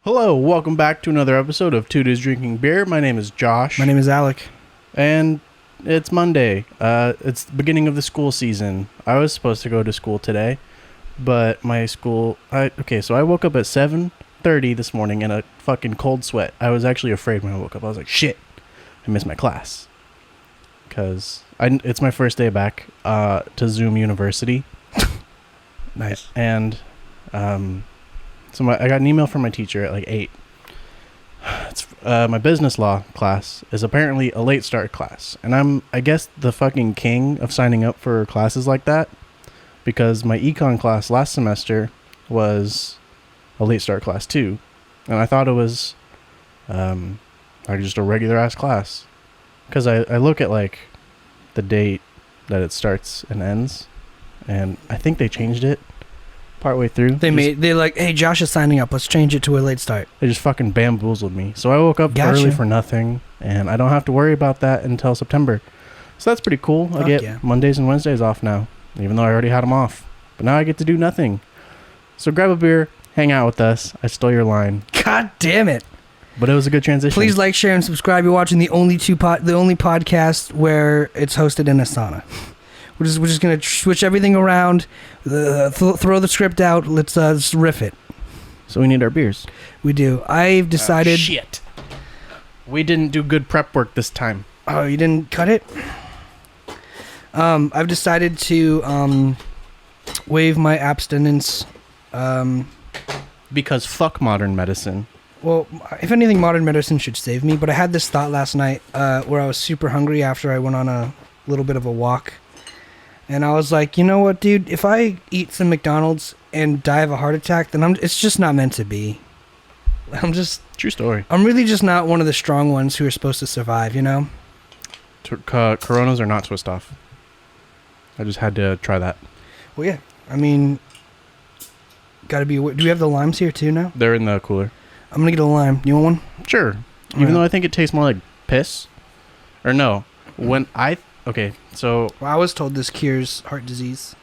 Hello, welcome back to another episode of Two Dudes Drinking Beer. My name is Josh. My name is Alec. And it's Monday. It's the beginning of the school season. I was supposed to go to school today, but my school... So I woke up at 7:30 this morning in a fucking cold sweat. I was actually afraid when I woke up. I was like, shit, I missed my class. Because it's my first day back to Zoom University. Nice. And... So I got an email from my teacher at like 8. It's my business law class is apparently a late start class. And I'm, I guess, the fucking king of signing up for classes like that. Because my econ class last semester was a late start class too. And I thought it was like just a regular ass class. Because I look at like the date that it starts and ends. And I think they changed it partway through. They're like, hey, Josh is signing up. Let's change it to a late start. They just fucking bamboozled me. So I woke up early for nothing, and I don't have to worry about that until September. So that's pretty cool. I get Mondays and Wednesdays off now, even though I already had them off. But now I get to do nothing. So grab a beer, hang out with us. I stole your line. God damn it. But it was a good transition. Please like, share, and subscribe. You're watching the only podcast where it's hosted in a sauna. We're just gonna switch everything around, throw the script out. Let's riff it. So we need our beers. We do. I've decided. Shit. We didn't do good prep work this time. Oh, you didn't cut it? I've decided to waive my abstinence. Because fuck modern medicine. Well, if anything, modern medicine should save me. But I had this thought last night where I was super hungry after I went on a little bit of a walk. And I was like, you know what, dude? If I eat some McDonald's and die of a heart attack, then it's just not meant to be. True story. I'm really just not one of the strong ones who are supposed to survive, you know? Coronas are not twist off. I just had to try that. Well, yeah. I mean, gotta be... Do we have the limes here, too, now? They're in the cooler. I'm gonna get a lime. You want one? Sure. Even though I think it tastes more like piss. Or no. When I... Okay, so... Well, I was told this cures heart disease.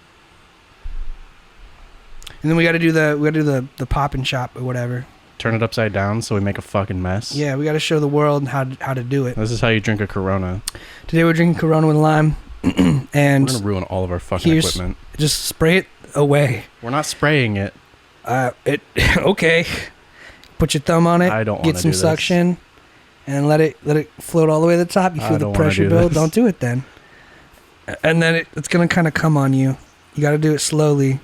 And then we gotta do the pop and chop or whatever. Turn it upside down so we make a fucking mess. Yeah, we gotta show the world how to do it. This is how you drink a Corona. Today we're drinking Corona with lime. And we're gonna ruin all of our fucking equipment. Just spray it away. We're not spraying it. Okay. Put your thumb on it. I don't want to get some suction. And let it float all the way to the top. You feel the pressure build. Don't do it then. And then it's going to kind of come on you. You got to do it slowly.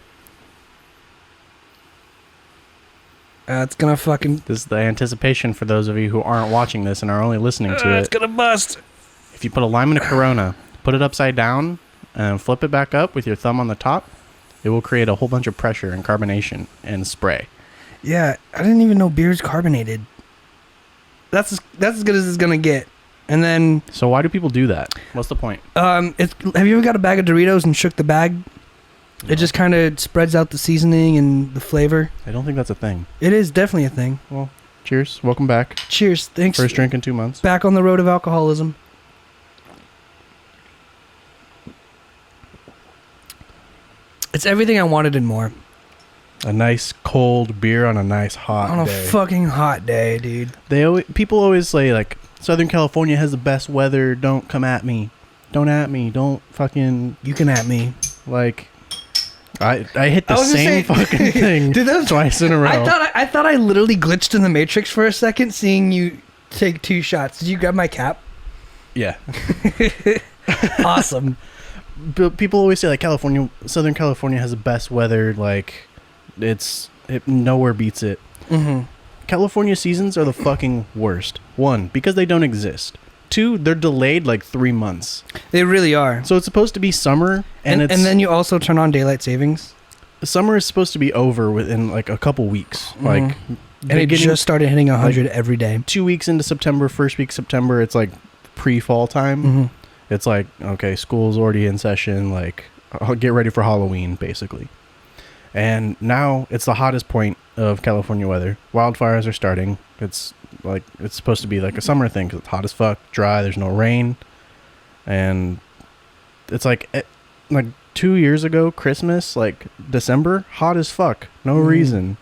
It's going to fucking... This is the anticipation for those of you who aren't watching this and are only listening to it. It's going to bust. If you put a lime in a Corona, put it upside down, and flip it back up with your thumb on the top, it will create a whole bunch of pressure and carbonation and spray. Yeah, I didn't even know beer's carbonated. That's as good as it's gonna get. And then... So why do people do that? What's the point? Have you ever got a bag of Doritos and shook the bag? No. It just kind of spreads out the seasoning and the flavor. I don't think that's a thing. It is definitely a thing. Well, cheers. Welcome back. Cheers. Thanks. First drink in 2 months. Back on the road of alcoholism. It's everything I wanted and more. A nice cold beer on a nice hot day. On a fucking hot day, dude. People always say, like, Southern California has the best weather. Don't come at me. Don't at me. Don't fucking... You can at me. Like, I hit the same fucking thing twice in a row. I thought I literally glitched in the Matrix for a second seeing you take 2 shots. Did you grab my cap? Yeah. Awesome. But people always say, like, Southern California has the best weather, like... It nowhere beats it. Mm-hmm. California seasons are the fucking worst. 1, because they don't exist. 2, they're delayed like 3 months. They really are. So it's supposed to be summer, and then you also turn on daylight savings. Summer is supposed to be over within like a couple weeks. Mm-hmm. Like, and it just started hitting 100 every day. 2 weeks into September, first week September, it's like pre-fall time. Mm-hmm. It's like, okay, school's already in session. Like, I'll get ready for Halloween, basically. And now it's the hottest point of California weather. Wildfires are starting. It's supposed to be like a summer thing because it's hot as fuck, dry, there's no rain. And it's like 2 years ago, Christmas, like December, hot as fuck. No reason.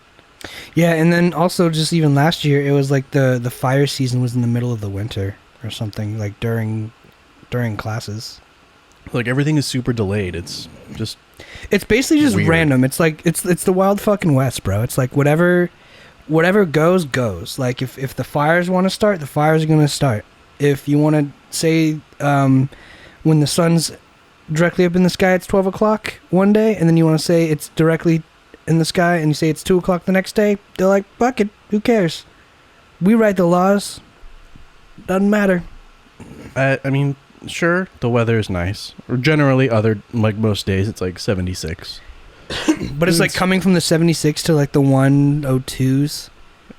Yeah, and then also just even last year, it was like the fire season was in the middle of the winter or something, like during classes. Like everything is super delayed. It's just It's basically just weird. random. It's like it's the wild fucking west, bro. It's like whatever goes. Like if the fires want to start, the fires are gonna start. If you want to say when the sun's directly up in the sky, it's 12 o'clock one day, and then you want to say it's directly in the sky, and you say it's 2 o'clock the next day, they're like, fuck it, who cares? We write the laws. Doesn't matter. I mean, sure, the weather is nice. Or generally, like most days, it's like 76. But it's like coming from the 76 to like the 102s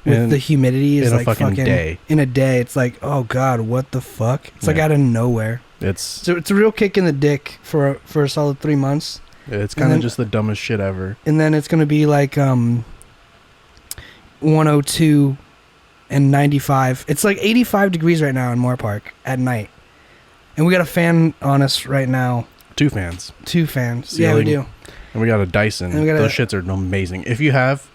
with the humidity is in a like fucking day. In a day, it's like, oh god, what the fuck? It's like out of nowhere. So it's a real kick in the dick for a solid 3 months. It's kind of just the dumbest shit ever. And then it's gonna be like 102 and 95. It's like 85 degrees right now in Moore Park at night, and we got a fan on us right now. 2 fans. 2 fans. Ceiling. Yeah, we do. And we got a Dyson. Those shits are amazing. If you have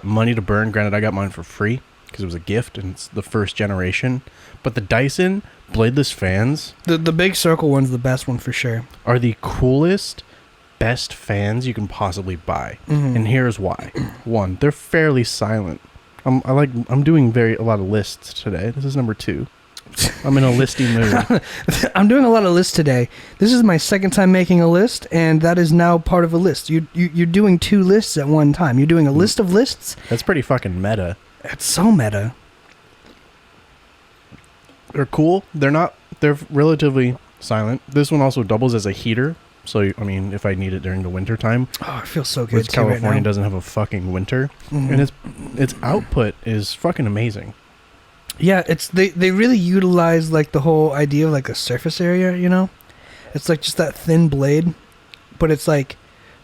money to burn, granted, I got mine for free because it was a gift and it's the first generation. But the Dyson bladeless fans, the big circle one's the best one for sure, are the coolest, best fans you can possibly buy. Mm-hmm. And here's why. 1, they're fairly silent. I'm doing a lot of lists today. This is number 2. I'm in a listy mood. I'm doing a lot of lists today. This is my second time making a list, and that is now part of a list. You're doing 2 lists at one time. You're doing a list of lists. That's pretty fucking meta. It's so meta. They're cool. They're relatively silent. This one also doubles as a heater. So, I mean, if I need it during the winter time. Oh, it feels so good. Which California doesn't have a fucking winter. Mm-hmm. And its output is fucking amazing. Yeah, they really utilize like the whole idea of like a surface area, you know? It's like just that thin blade, but it's like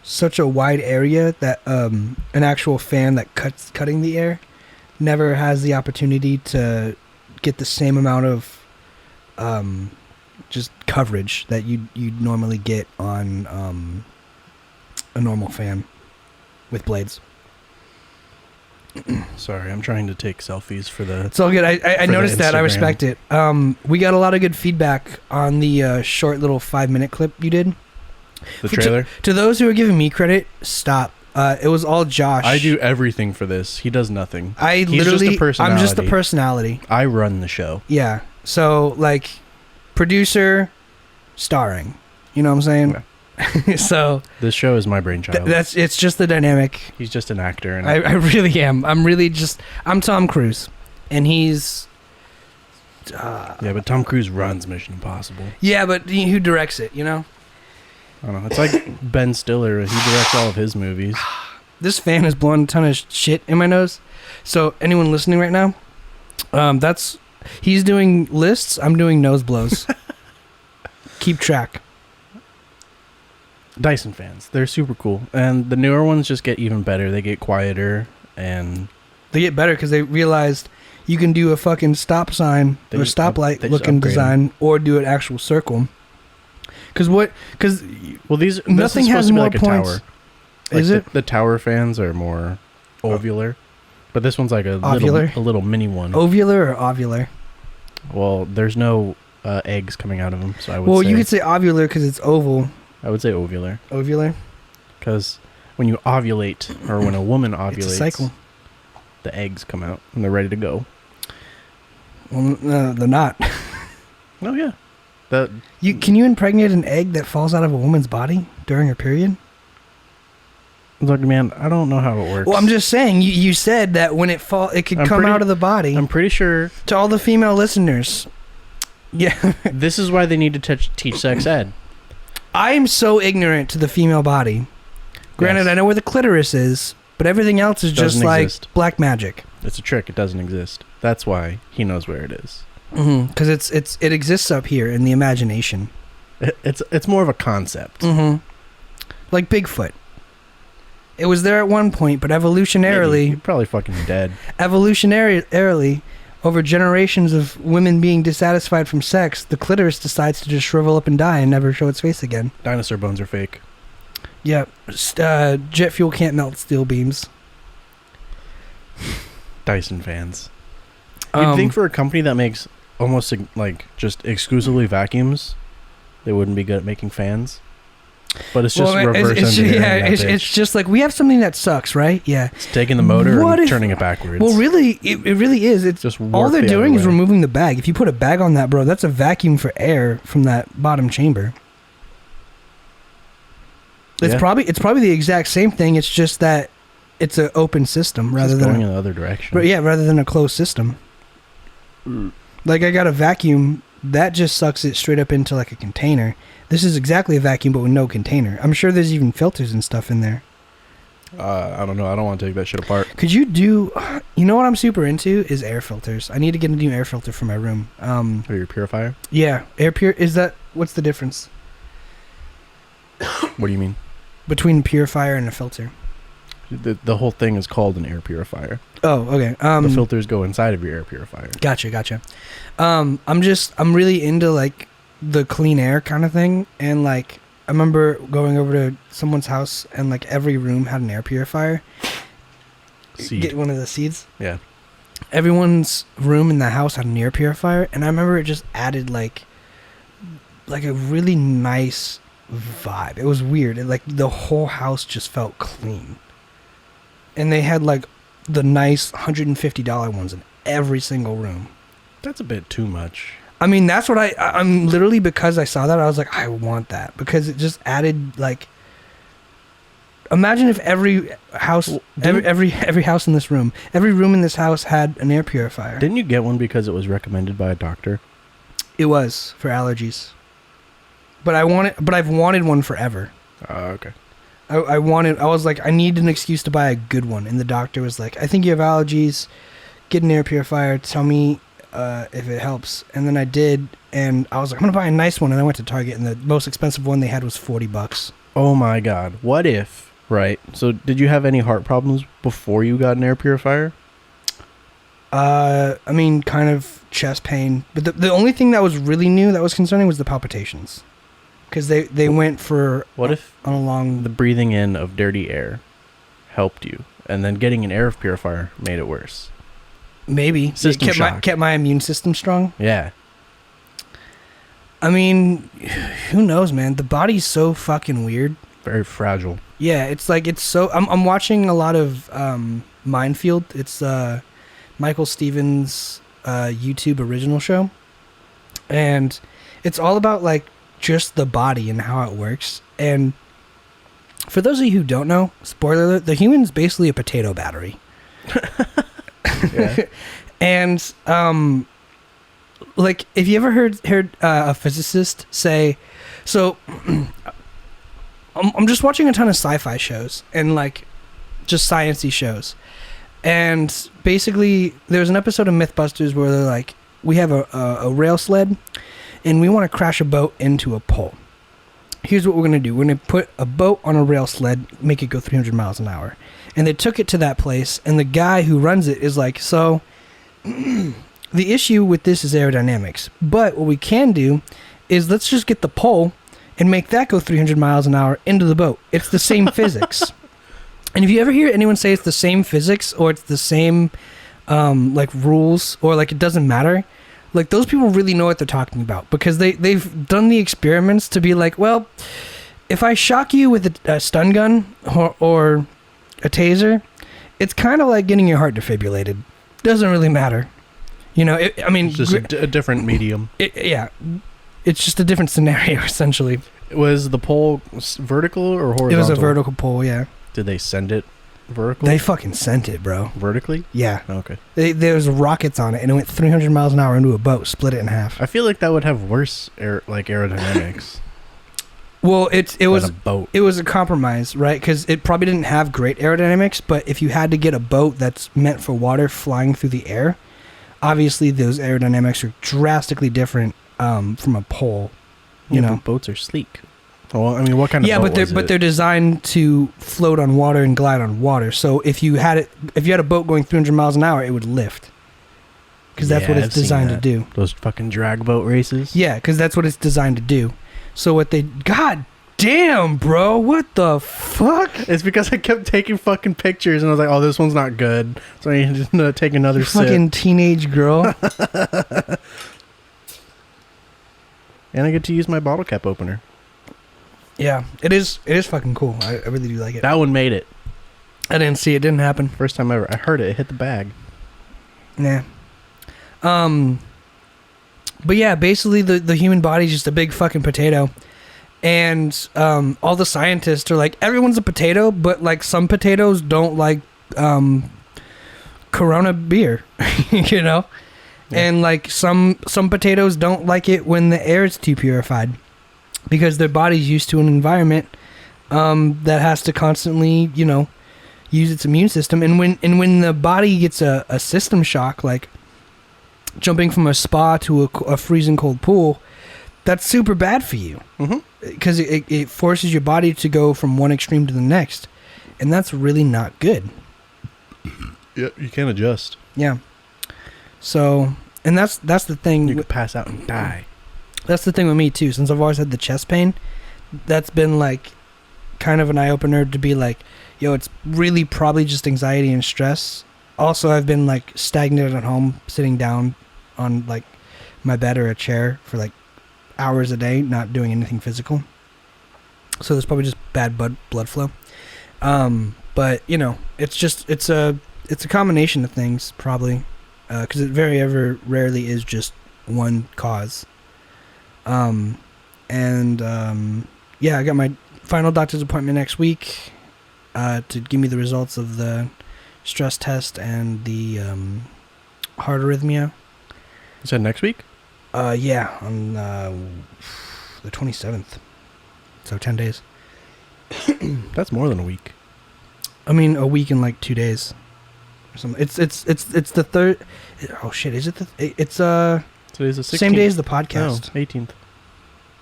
such a wide area that an actual fan that cutting the air never has the opportunity to get the same amount of just coverage that you'd normally get on a normal fan with blades. Sorry, I'm trying to take selfies for the... It's all good. I noticed that. I respect it. We got a lot of good feedback on the short little 5-minute clip you did. The trailer? To those who are giving me credit, stop. It was all Josh. I do everything for this. He does nothing. I'm just a personality. I run the show. Yeah. So, like, producer, starring. You know what I'm saying? Yeah. So this show is my brainchild. It's just the dynamic. He's just an actor, and I really am. I'm Tom Cruise, and he's. Yeah, but Tom Cruise runs Mission Impossible. Yeah, but who directs it? You know. I don't know. It's like Ben Stiller. He directs all of his movies. This fan is blowing a ton of shit in my nose. So anyone listening right now, he's doing lists. I'm doing nose blows. Keep track. Dyson fans, they're super cool, and the newer ones just get even better. They get quieter, and they get better because they realized you can do a fucking stop sign or stoplight looking design, or do an actual circle. Because nothing has more like points. A tower. Is it? The tower fans are more ovular, but this one's like a little mini one. Ovular or ovular? Well, there's no eggs coming out of them, so I would. Well, you could say ovular because it's oval. I would say ovular. Ovular? Because when you ovulate, or when a woman ovulates, it's a cycle. The eggs come out, and they're ready to go. Well, they're not. Oh, yeah. Can you impregnate an egg that falls out of a woman's body during her period? Look, man, I don't know how it works. Well, I'm just saying, you said that when it could come out of the body. I'm pretty sure. To all the female listeners. Yeah. This is why they need to teach sex ed. I am so ignorant to the female body. Granted, yes. I know where the clitoris is, but everything else is just like black magic. It's a trick. It doesn't exist. That's why he knows where it is. Because it exists up here in the imagination. It's more of a concept. Mm-hmm. Like Bigfoot. It was there at one point, but evolutionarily... You're probably fucking dead. Evolutionarily, over generations of women being dissatisfied from sex, the clitoris decides to just shrivel up and die and never show its face again. Dinosaur bones are fake. Yeah. Jet fuel can't melt steel beams. Dyson fans. You'd think for a company that makes almost like just exclusively vacuums, they wouldn't be good at making fans. But it's just reverse engineering. Yeah, it's just like, we have something that sucks, right? Yeah. It's taking the motor and turning it backwards. Well, really, it really is. It's just all they're doing is removing the bag. If you put a bag on that, bro, that's a vacuum for air from that bottom chamber. It's probably the exact same thing. It's just that it's an open system rather than going in the other direction. But yeah, rather than a closed system. Like, I got a vacuum that just sucks it straight up into like a container. This is exactly a vacuum, but with no container. I'm sure there's even filters and stuff in there. I don't know. I don't want to take that shit apart. Could you do... You know what I'm super into is air filters. I need to get a new air filter for my room. Or your purifier? Yeah. Is that... What's the difference? What do you mean? Between a purifier and a filter. The whole thing is called an air purifier. Oh, okay. The filters go inside of your air purifier. Gotcha. I'm really into like the clean air kind of thing, and like I remember going over to someone's house and like every room had an air purifier. Get one of the seeds. Yeah. Everyone's room in the house had an air purifier, and I remember it just added like a really nice vibe. It was weird. Like the whole house just felt clean. And they had like the nice $150 ones in every single room. That's a bit too much. I mean, that's what I'm literally, because I saw that, I was like, I want that, because it just added like, imagine if every house, every house in this room, every room in this house had an air purifier. Didn't you get one because it was recommended by a doctor? It was for allergies. But I've wanted one forever. Okay. I was like, I need an excuse to buy a good one. And the doctor was like, I think you have allergies. Get an air purifier. Tell me if it helps. And then I did. And I was like, I'm going to buy a nice one. And I went to Target. And the most expensive one they had was $40. Oh, my God. What if? Right. So did you have any heart problems before you got an air purifier? I mean, kind of chest pain. But the only thing that was really new that was concerning was the palpitations. Because they went for... What if the breathing in of dirty air helped you, and then getting an air purifier made it worse? Maybe. System shock. Kept my immune system strong? Yeah. I mean, who knows, man? The body's so fucking weird. Very fragile. Yeah, it's like, it's so... I'm watching a lot of Minefield. It's Michael Stevens' YouTube original show. And it's all about, like, just the body and how it works. And for those of you who don't know, spoiler alert, the human's basically a potato battery. Yeah. And like, if you ever heard a physicist say, so I'm just watching a ton of sci-fi shows and like just science-y shows, and basically there's an episode of Mythbusters where they're like, we have a rail sled and we want to crash a boat into a pole. Here's what we're going to do. We're going to put a boat on a rail sled, make it go 300 miles an hour. And they took it to that place, and the guy who runs it is like, so the issue with this is aerodynamics. But what we can do is let's just get the pole and make that go 300 miles an hour into the boat. It's the same physics. And if you ever hear anyone say it's the same physics or it's the same like rules or like it doesn't matter, like, those people really know what they're talking about, because they've done the experiments to be like, well, if I shock you with a stun gun or a taser, it's kind of like getting your heart defibrillated. Doesn't really matter. You know, it's just a different medium. Yeah. It's just a different scenario, essentially. Was the pole vertical or horizontal? It was a vertical pole, yeah. Did they send it vertical? They fucking sent it, bro. Vertically? Yeah. Okay. There was rockets on it, and it went 300 miles an hour into a boat, split it in half. I feel like that would have worse aerodynamics. Well, it was a boat. It was a compromise, right? Because it probably didn't have great aerodynamics, but if you had to get a boat that's meant for water flying through the air, obviously those aerodynamics are drastically different from a pole. You know, boats are sleek. Well, I mean, what kind of boat was it? But they're designed to float on water and glide on water. So if you had a boat going 300 miles an hour, it would lift. Because that's what it's designed to do. Those fucking drag boat races. Yeah, because that's what it's designed to do. So God damn, bro. What the fuck? It's because I kept taking fucking pictures, and I was like, "Oh, this one's not good," so I needed to take another sip. Fucking teenage girl. And I get to use my bottle cap opener. Yeah, it is fucking cool. I really do like it. That one made it. I didn't see it. Didn't happen. First time ever. I heard it. It hit the bag. Nah. But yeah, basically the human body is just a big fucking potato. And all the scientists are like, everyone's a potato, but like some potatoes don't like Corona beer, you know? Yeah. And like some potatoes don't like it when the air is too purified because their body's used to an environment that has to constantly, you know, use its immune system. And when the body gets a system shock, like jumping from a spa to a freezing cold pool, that's super bad for you because it forces your body to go from one extreme to the next, and that's really not good. Yeah, you can't adjust. Yeah. So, and that's the thing. You could pass out and die. That's the thing with me too. Since I've always had the chest pain, that's been like kind of an eye opener to be like, yo, it's really probably just anxiety and stress. Also, I've been like stagnant at home, sitting down on like my bed or a chair for like hours a day, not doing anything physical. So there's probably just bad blood flow. But you know, it's a combination of things probably, because it very ever rarely is just one cause. Yeah, I got my final doctor's appointment next week to give me the results of the stress test and the heart arrhythmia. Is that next week? Yeah, on the 27th. So 10 days. That's more than a week. I mean, a week and like 2 days. It's the third. Oh shit! Is it the? It's Today's the 16th. Same day as the podcast. No, 18th.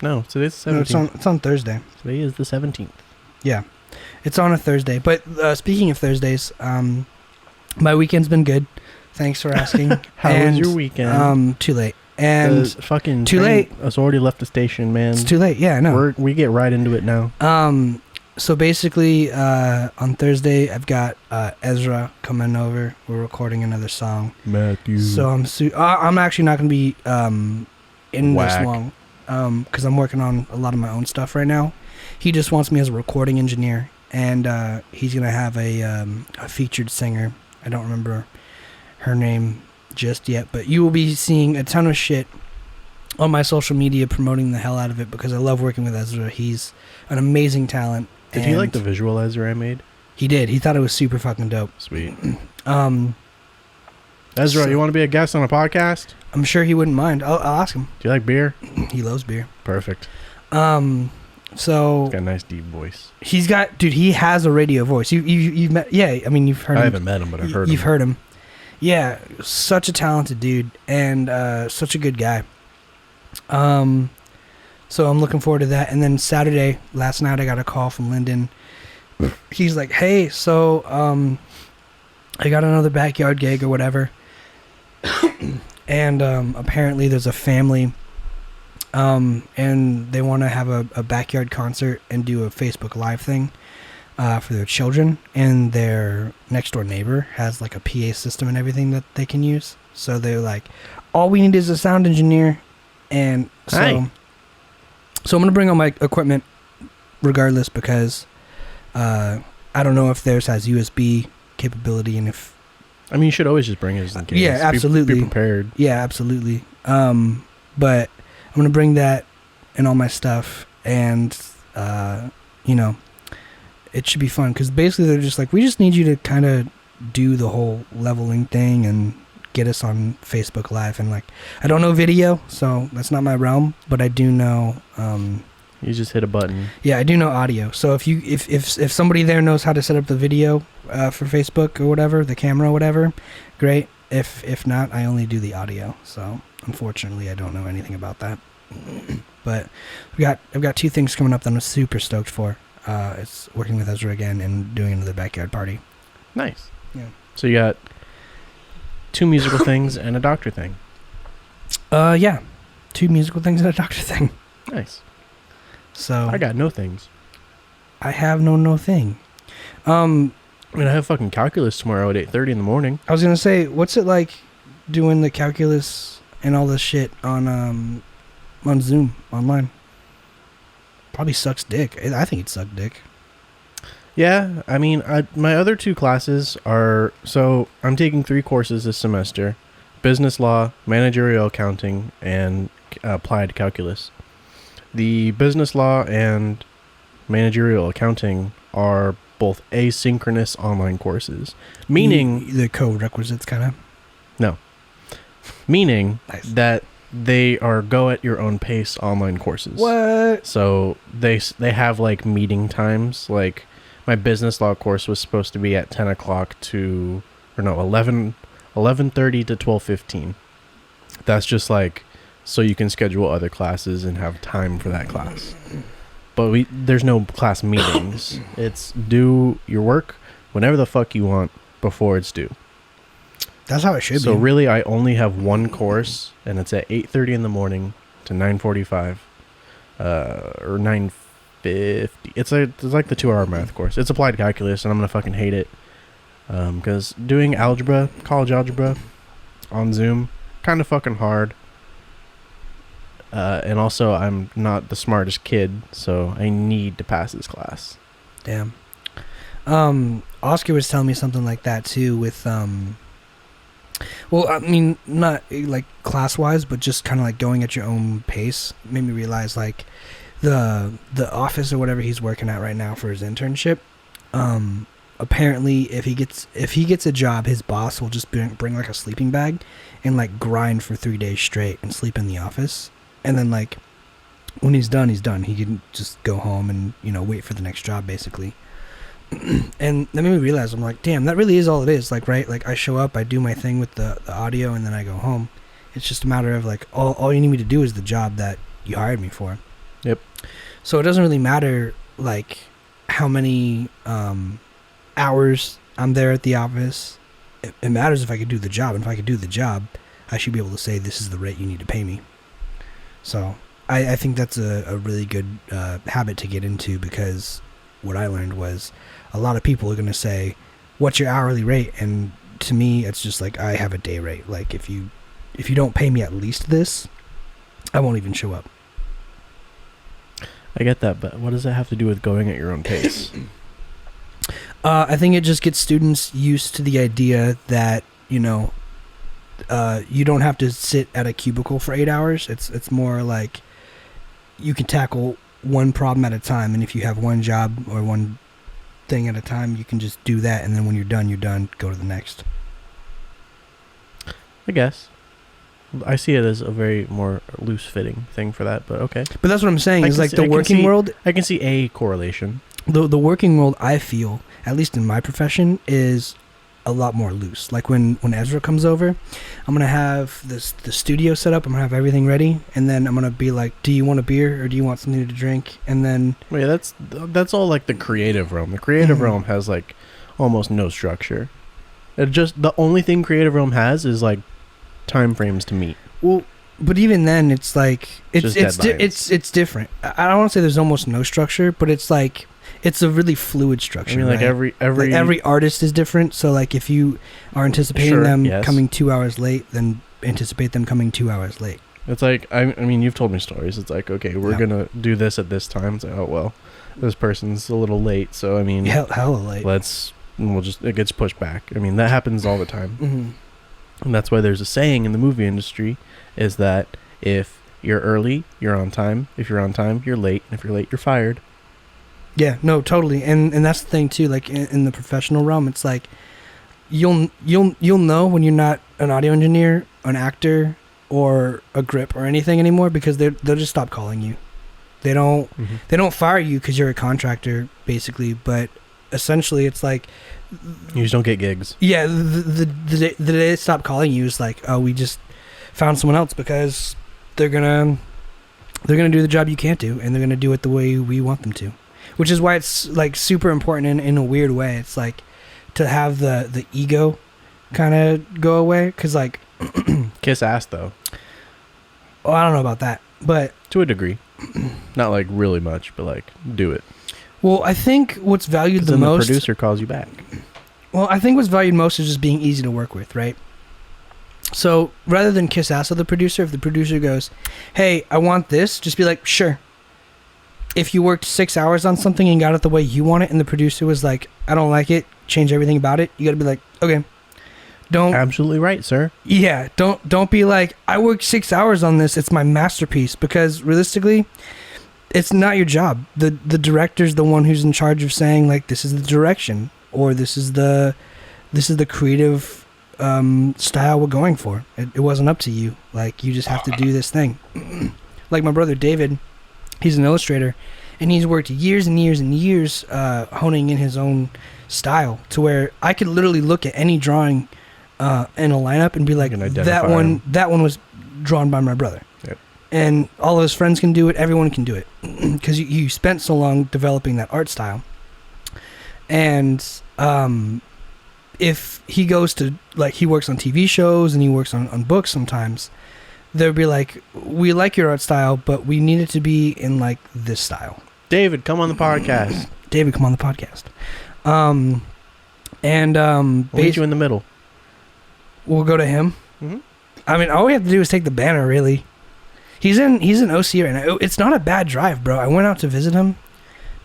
No, today's the 17th. No, it's on Thursday. Today is the 17th. Yeah, it's on a Thursday. But speaking of Thursdays, my weekend's been good. Thanks for asking. How was your weekend? Too late. And the fucking too late. It's already left the station, man. It's too late. Yeah, I know. We get right into it now. So basically, on Thursday, I've got Ezra coming over. We're recording another song. Matthew. So I'm actually not going to be in this long because I'm working on a lot of my own stuff right now. He just wants me as a recording engineer, and he's going to have a featured singer. I don't remember her name just yet, but you will be seeing a ton of shit on my social media promoting the hell out of it because I love working with Ezra. He's an amazing talent. Did he like the visualizer I made? He did. He thought it was super fucking dope. Sweet. Ezra, you want to be a guest on a podcast? I'm sure he wouldn't mind. I'll ask him. Do you like beer? He loves beer. Perfect. So he's got a nice deep voice. He has a radio voice. You've met, yeah, I mean, you've heard him. I haven't met him, but I've heard him. You've heard him. Yeah, such a talented dude and such a good guy. So I'm looking forward to that. And then Saturday, last night, I got a call from Lyndon. He's like, hey, so I got another backyard gig or whatever. And apparently there's a family and they want to have a backyard concert and do a Facebook Live thing for their children. And their next door neighbor has like a PA system and everything that they can use. So they're like, all we need is a sound engineer. And so... Hi. So I'm going to bring all my equipment regardless because I don't know if theirs has USB capability and if... I mean, you should always just bring it in case. Yeah, absolutely. Be prepared. Yeah, absolutely. But I'm going to bring that and all my stuff and, you know, it should be fun because basically they're just like, we just need you to kind of do the whole leveling thing and get us on Facebook Live. And like, I don't know video, so that's not my realm, but I do know you just hit a button. Yeah, I do know audio. So if somebody there knows how to set up the video for Facebook or whatever, the camera or whatever, great. If not, I only do the audio. So unfortunately I don't know anything about that. But I've got two things coming up that I'm super stoked for. It's working with Ezra again and doing another backyard party. Nice. Yeah. So you got 2 musical things and a doctor thing. Yeah. 2 musical things and a doctor thing. Nice. So I got no things. I have no thing. I mean, I have fucking calculus tomorrow at 8:30 in the morning. I was gonna say, what's it like doing the calculus and all this shit on Zoom online? Probably sucks dick. I think it sucked dick. Yeah, I mean, my other 2 classes are... So, I'm taking 3 courses this semester. Business law, managerial accounting, and applied calculus. The business law and managerial accounting are both asynchronous online courses. Meaning... The code requisites, kind of? No. Meaning Nice. that they are go-at-your-own-pace online courses. What? So, they have, like, meeting times, like... My business law course was supposed to be at 10 o'clock to, or no, 11:30 to 12:15. That's just like, so you can schedule other classes and have time for that class. But there's no class meetings. It's do your work whenever the fuck you want before it's due. That's how it should be. So really, I only have one course, and it's at 8:30 in the morning to 9:45, or 9:50. It's like the 2-hour math course. It's applied calculus, and I'm gonna fucking hate it. Because doing algebra, college algebra, on Zoom, kind of fucking hard. And also, I'm not the smartest kid, so I need to pass this class. Damn. Oscar was telling me something like that too with well, I mean, not like class-wise, but just kind of like going at your own pace. Made me realize like the office or whatever he's working at right now for his internship. Apparently, if he gets a job, his boss will just bring like a sleeping bag and like grind for 3 days straight and sleep in the office. And then like when he's done, he's done. He can just go home and wait for the next job basically. And that made me realize, I'm like, damn, that really is all it is. Like, right? Like I show up, I do my thing with the audio, and then I go home. It's just a matter of like all you need me to do is the job that you hired me for. Yep. So it doesn't really matter like how many hours I'm there at the office. It matters if I could do the job. And if I could do the job, I should be able to say this is the rate you need to pay me. So I think that's a really good habit to get into, because what I learned was a lot of people are going to say, what's your hourly rate? And to me, it's just like, I have a day rate. Like if you don't pay me at least this, I won't even show up. I get that, but what does that have to do with going at your own pace? I think it just gets students used to the idea that, you don't have to sit at a cubicle for 8 hours. It's more like you can tackle one problem at a time, and if you have one job or one thing at a time, you can just do that, and then when you're done, go to the next. I guess. I see it as a very more loose-fitting thing for that, but okay. But that's what I'm saying, is like the working world... I can see a correlation. The working world, I feel, at least in my profession, is a lot more loose. Like when Ezra comes over, I'm going to have the studio set up, I'm going to have everything ready, and then I'm going to be like, do you want a beer or do you want something to drink? And then... Well, yeah, that's all like the creative realm. The creative realm has like almost no structure. The only thing creative realm has is like time frames to meet. Well, but even then, it's like it's different. I don't want to say there's almost no structure, but it's like it's a really fluid structure. I mean, like right? every artist is different. So like if you are anticipating them coming 2 hours late, then anticipate them coming 2 hours late. It's like I mean, you've told me stories. It's like, okay, we're gonna do this at this time. It's like, oh well, this person's a little late, so I mean, hella late. It gets pushed back. I mean, that happens all the time. Mm-hmm. And that's why there's a saying in the movie industry, is that if you're early, you're on time. If you're on time, you're late. And if you're late, you're fired. Yeah, no, totally. And that's the thing too, like in the professional realm, it's like you'll know when you're not an audio engineer, an actor, or a grip or anything anymore, because they'll just stop calling you. They don't fire you because you're a contractor, basically, but essentially it's like you just don't get gigs. Yeah, the day they stop calling you is like, oh, we just found someone else, because they're gonna do the job you can't do, and they're gonna do it the way we want them to, which is why it's like super important in a weird way. It's like to have the ego kind of go away, because like kiss ass though. Oh, I don't know about that. But to a degree, not like really much, but like do it. well, I think what's valued the Then most. the producer calls you back. Well, I think what's valued most is just being easy to work with, right? So rather than kiss ass of the producer, if the producer goes, "Hey, I want this," just be like, "Sure." If you worked 6 hours on something and got it the way you want it, and the producer was like, "I don't like it, change everything about it," you got to be like, "Okay." Don't Absolutely right, sir. Yeah, don't be like, "I worked 6 hours on this, it's my masterpiece," because realistically, it's not your job. The director's the one who's in charge of saying like, "This is the direction," or this is the creative style we're going for. It wasn't up to you. Like, you just have to do this thing. Like my brother David, he's an illustrator, and he's worked years and years and years honing in his own style to where I could literally look at any drawing in a lineup and be like, that one was drawn by my brother. Yep. And all his friends can do it. Everyone can do it because you spent so long developing that art style. And if he goes to, like, he works on TV shows and he works on books sometimes, they'll be like, "We like your art style, but we need it to be in like this style." David, come on the podcast. David, come on the podcast. We'll meet you in the middle. We'll go to him. Mm-hmm. I mean, all we have to do is take the banner. Really, he's in OC right now. It's not a bad drive, bro. I went out to visit him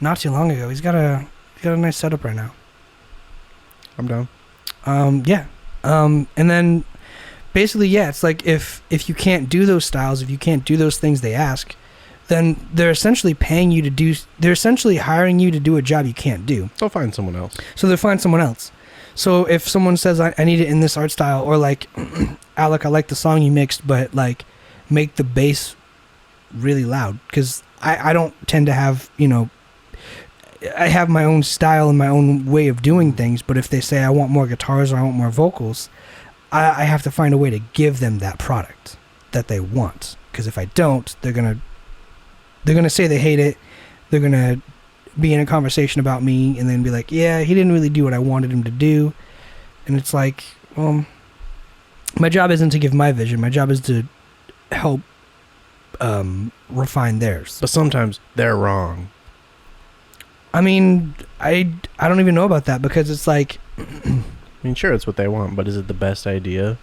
not too long ago. He's got a nice setup right now. I'm down. Yeah. And then basically, yeah, it's like if you can't do those styles, if you can't do those things they ask, then they're essentially paying you to do. They're essentially hiring you to do a job you can't do. They'll find someone else. So they'll find someone else. So if someone says, I need it in this art style, or like, "Alec, I like the song you mixed, but like, make the bass really loud," because I don't tend to have, I have my own style and my own way of doing things, but if they say I want more guitars or I want more vocals, I have to find a way to give them that product that they want. Because if I don't, they're gonna say they hate it. They're gonna be in a conversation about me and then be like, "Yeah, he didn't really do what I wanted him to do." And it's like, well, my job isn't to give my vision. My job is to help refine theirs. But sometimes they're wrong. I mean, I don't even know about that, because it's like, I mean, sure, it's what they want, but is it the best idea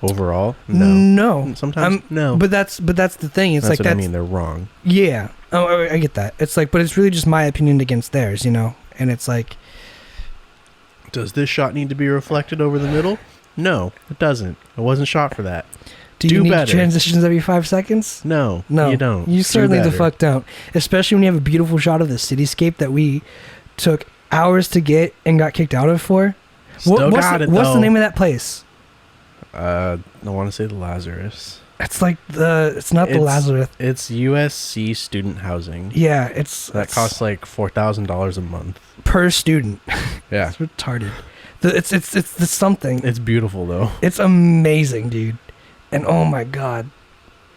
overall? No. Sometimes no. But that's the thing. It's that's like what I mean. They're wrong. Yeah. Oh, I get that. It's like, but it's really just my opinion against theirs, And it's like, does this shot need to be reflected over the middle? No, it doesn't. It wasn't shot for that. Do you need better. Transitions every 5 seconds? No, you don't. You certainly the better. fuck don't. Especially when you have a beautiful shot of the cityscape that we took hours to get and got kicked out of for. What's the name of that place? I want to say the Lazarus. It's like it's not the Lazarus. It's USC student housing. Yeah, that costs like $4,000 a month per student. Yeah, it's retarded. It's the something. It's beautiful though. It's amazing, dude. And oh my god,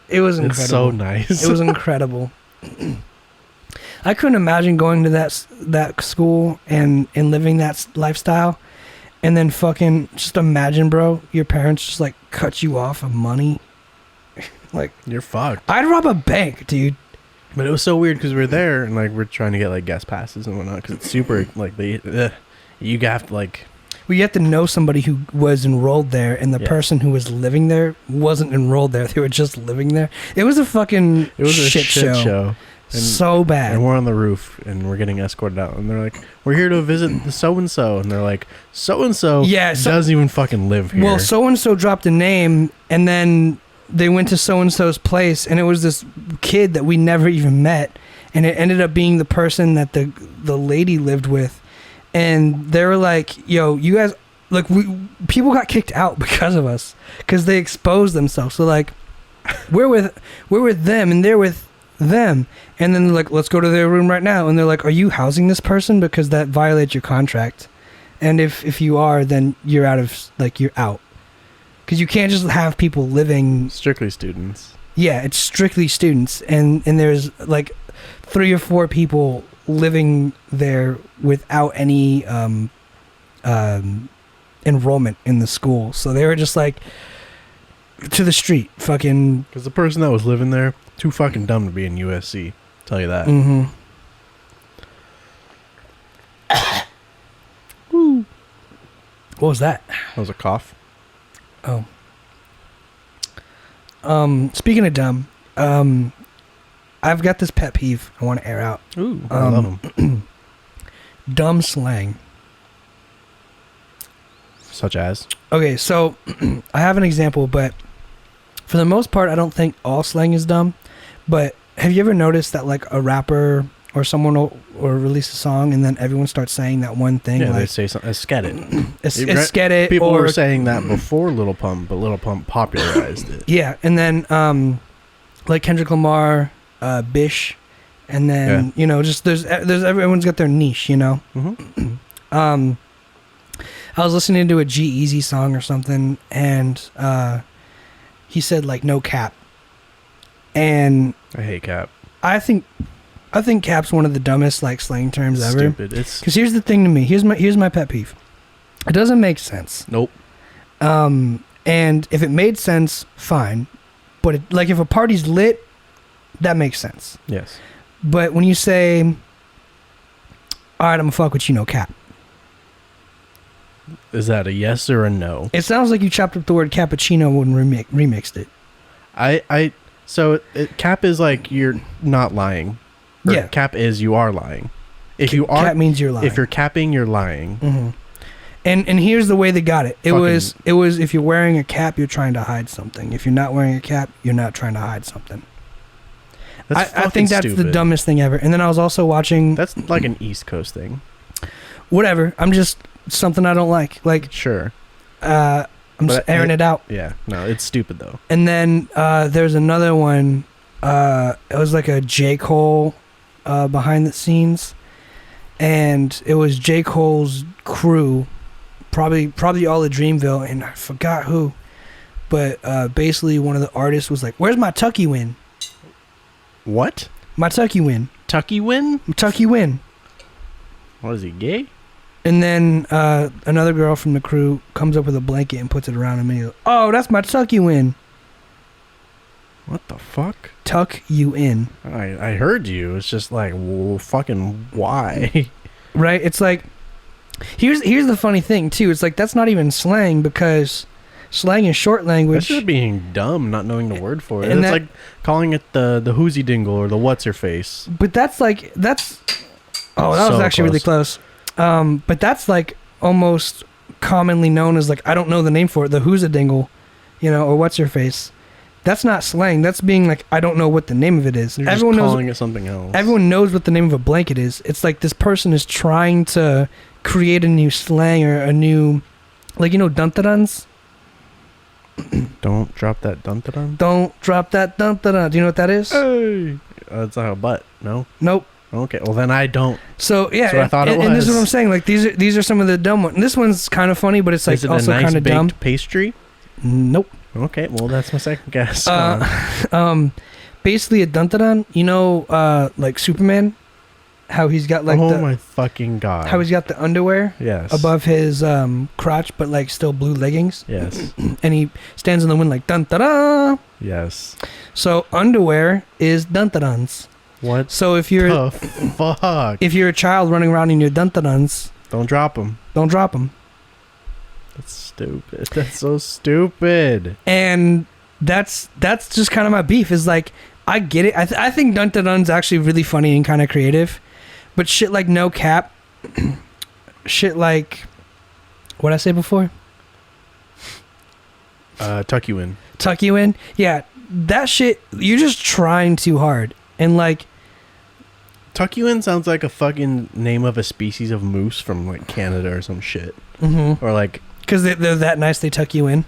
it was incredible. It's so nice. It was incredible. I couldn't imagine going to that school and living that lifestyle, and then fucking just imagine, bro, your parents just like cut you off of money. Like, you're fucked. I'd rob a bank, dude. But it was so weird because we're there and like we're trying to get like guest passes and whatnot because it's super like you have to like. Well, you have to know somebody who was enrolled there, and the person who was living there wasn't enrolled there. They were just living there. It was a fucking shit show. And, so bad. And we're on the roof and we're getting escorted out, and they're like, "We're here to visit the so and so," and they're like, "So and so doesn't even fucking live here." Well, so and so dropped a name, and then they went to so and so's place, and it was this kid that we never even met, and it ended up being the person that the lady lived with. And they were like, "Yo, you guys, like, people got kicked out because of us, because they exposed themselves." So like, we're with them, and they're with them, and then they're like, "Let's go to their room right now." And they're like, "Are you housing this person? Because that violates your contract, and if you are, then you're you're out, because you can't just have people living." Strictly students. Yeah, it's strictly students, and there's like 3 or 4 people living there without any enrollment in the school. So they were just like, to the street. Fucking. Because the person that was living there, too fucking dumb to be in USC. Tell you that. Mm-hmm. Woo. What was that? That was a cough. Oh. Speaking of dumb, I've got this pet peeve I want to air out. Ooh, I love them. Dumb slang. Such as? Okay, so I have an example, but for the most part, I don't think all slang is dumb. But have you ever noticed that like a rapper or someone will release a song and then everyone starts saying that one thing? Yeah, like, they say something. Esket it. Esket it. People were saying that before Lil Pump, but Lil Pump popularized it. Yeah, and then like Kendrick Lamar, Bish, and then just there's everyone's got their niche, Mm-hmm. I was listening to a G-Eazy song or something, and he said like no cap, and I hate cap. I think cap's one of the dumbest like slang terms ever. Stupid. Because here's the thing to me. Here's my pet peeve. It doesn't make sense. Nope. And if it made sense, fine. But like if a party's lit, that makes sense. Yes. But when you say, "All right, I'm gonna fuck with you, no cap," is that a yes or a no? it sounds like you chopped up the word cappuccino and remixed it. Cap is like you're not lying. Or Yeah. Cap is you are lying. If you are, cap means you're lying. if you're capping, you're lying. Mm-hmm. And here's the way they got it. It was if you're wearing a cap, you're trying to hide something. If you're not wearing a cap, you're not trying to hide something. I think that's stupid. the dumbest thing ever. And then I was also watching. That's like an East Coast thing. Whatever. I'm just something I don't like. Like Sure. I'm just airing it out. Yeah. No, it's stupid though. And then there's another one. It was like a J. Cole behind the scenes, and it was J. Cole's crew, probably all of Dreamville, and I forgot who, but basically one of the artists was like, "Where's my Tucky win? What? My Tucky win? Tucky win? Tucky win?" What is he, gay? And then another girl from the crew comes up with a blanket and puts it around him, and he goes, "Oh, that's my Tucky win." What the fuck? Tuck you in. I heard you. It's just like, well, fucking why? Right? It's like, here's the funny thing too. It's like that's not even slang, because slang is short language. That's just being dumb, not knowing the word for it. And It's like calling it the whoozy dingle or the what's her face. But that's oh, that was So actually really close. But that's like almost commonly known as like, I don't know the name for it, the who's a dingle, or what's her face. That's not slang. That's being like, I don't know what the name of it is. You're Everyone just calling knows it something else. Everyone knows what the name of a blanket is. It's like this person is trying to create a new slang or a new, like, dun-ta-duns? Don't drop that dun-ta-dun? Don't drop that dun-ta-dun. Do you know what that is? Hey! It's like a butt, no? Nope. Okay, well then I don't. So yeah, That's what I thought it and this is was. what I'm saying. Like these are some of the dumb ones. This one's kind of funny, but it's like Is it also a nice kind of baked dumb. pastry? Nope. Okay, well that's my second guess. Basically a dun-ta-dun. Like Superman, how he's got like my fucking god! how he's got the underwear yes above his crotch, but like still blue leggings. Yes. And he stands in the wind like dun-ta-da. Yes. So underwear is dun-ta-duns. What? So if you're the fuck? if you're a child running around in your dun-ta-duns, Don't drop them. don't drop them. That's stupid. That's so stupid. And that's just kind of my beef. Is like, I get it. I think dun-ta-dun's actually really funny and kind of creative, but shit like no cap, shit like, what'd I say before? Tuck you in. Tuck you in. Yeah, that shit. You're just trying too hard. And like, Tuck you in sounds like a fucking name of a species of moose from like Canada or some shit. mm-hmm. Or like, because they're that nice, they tuck you in.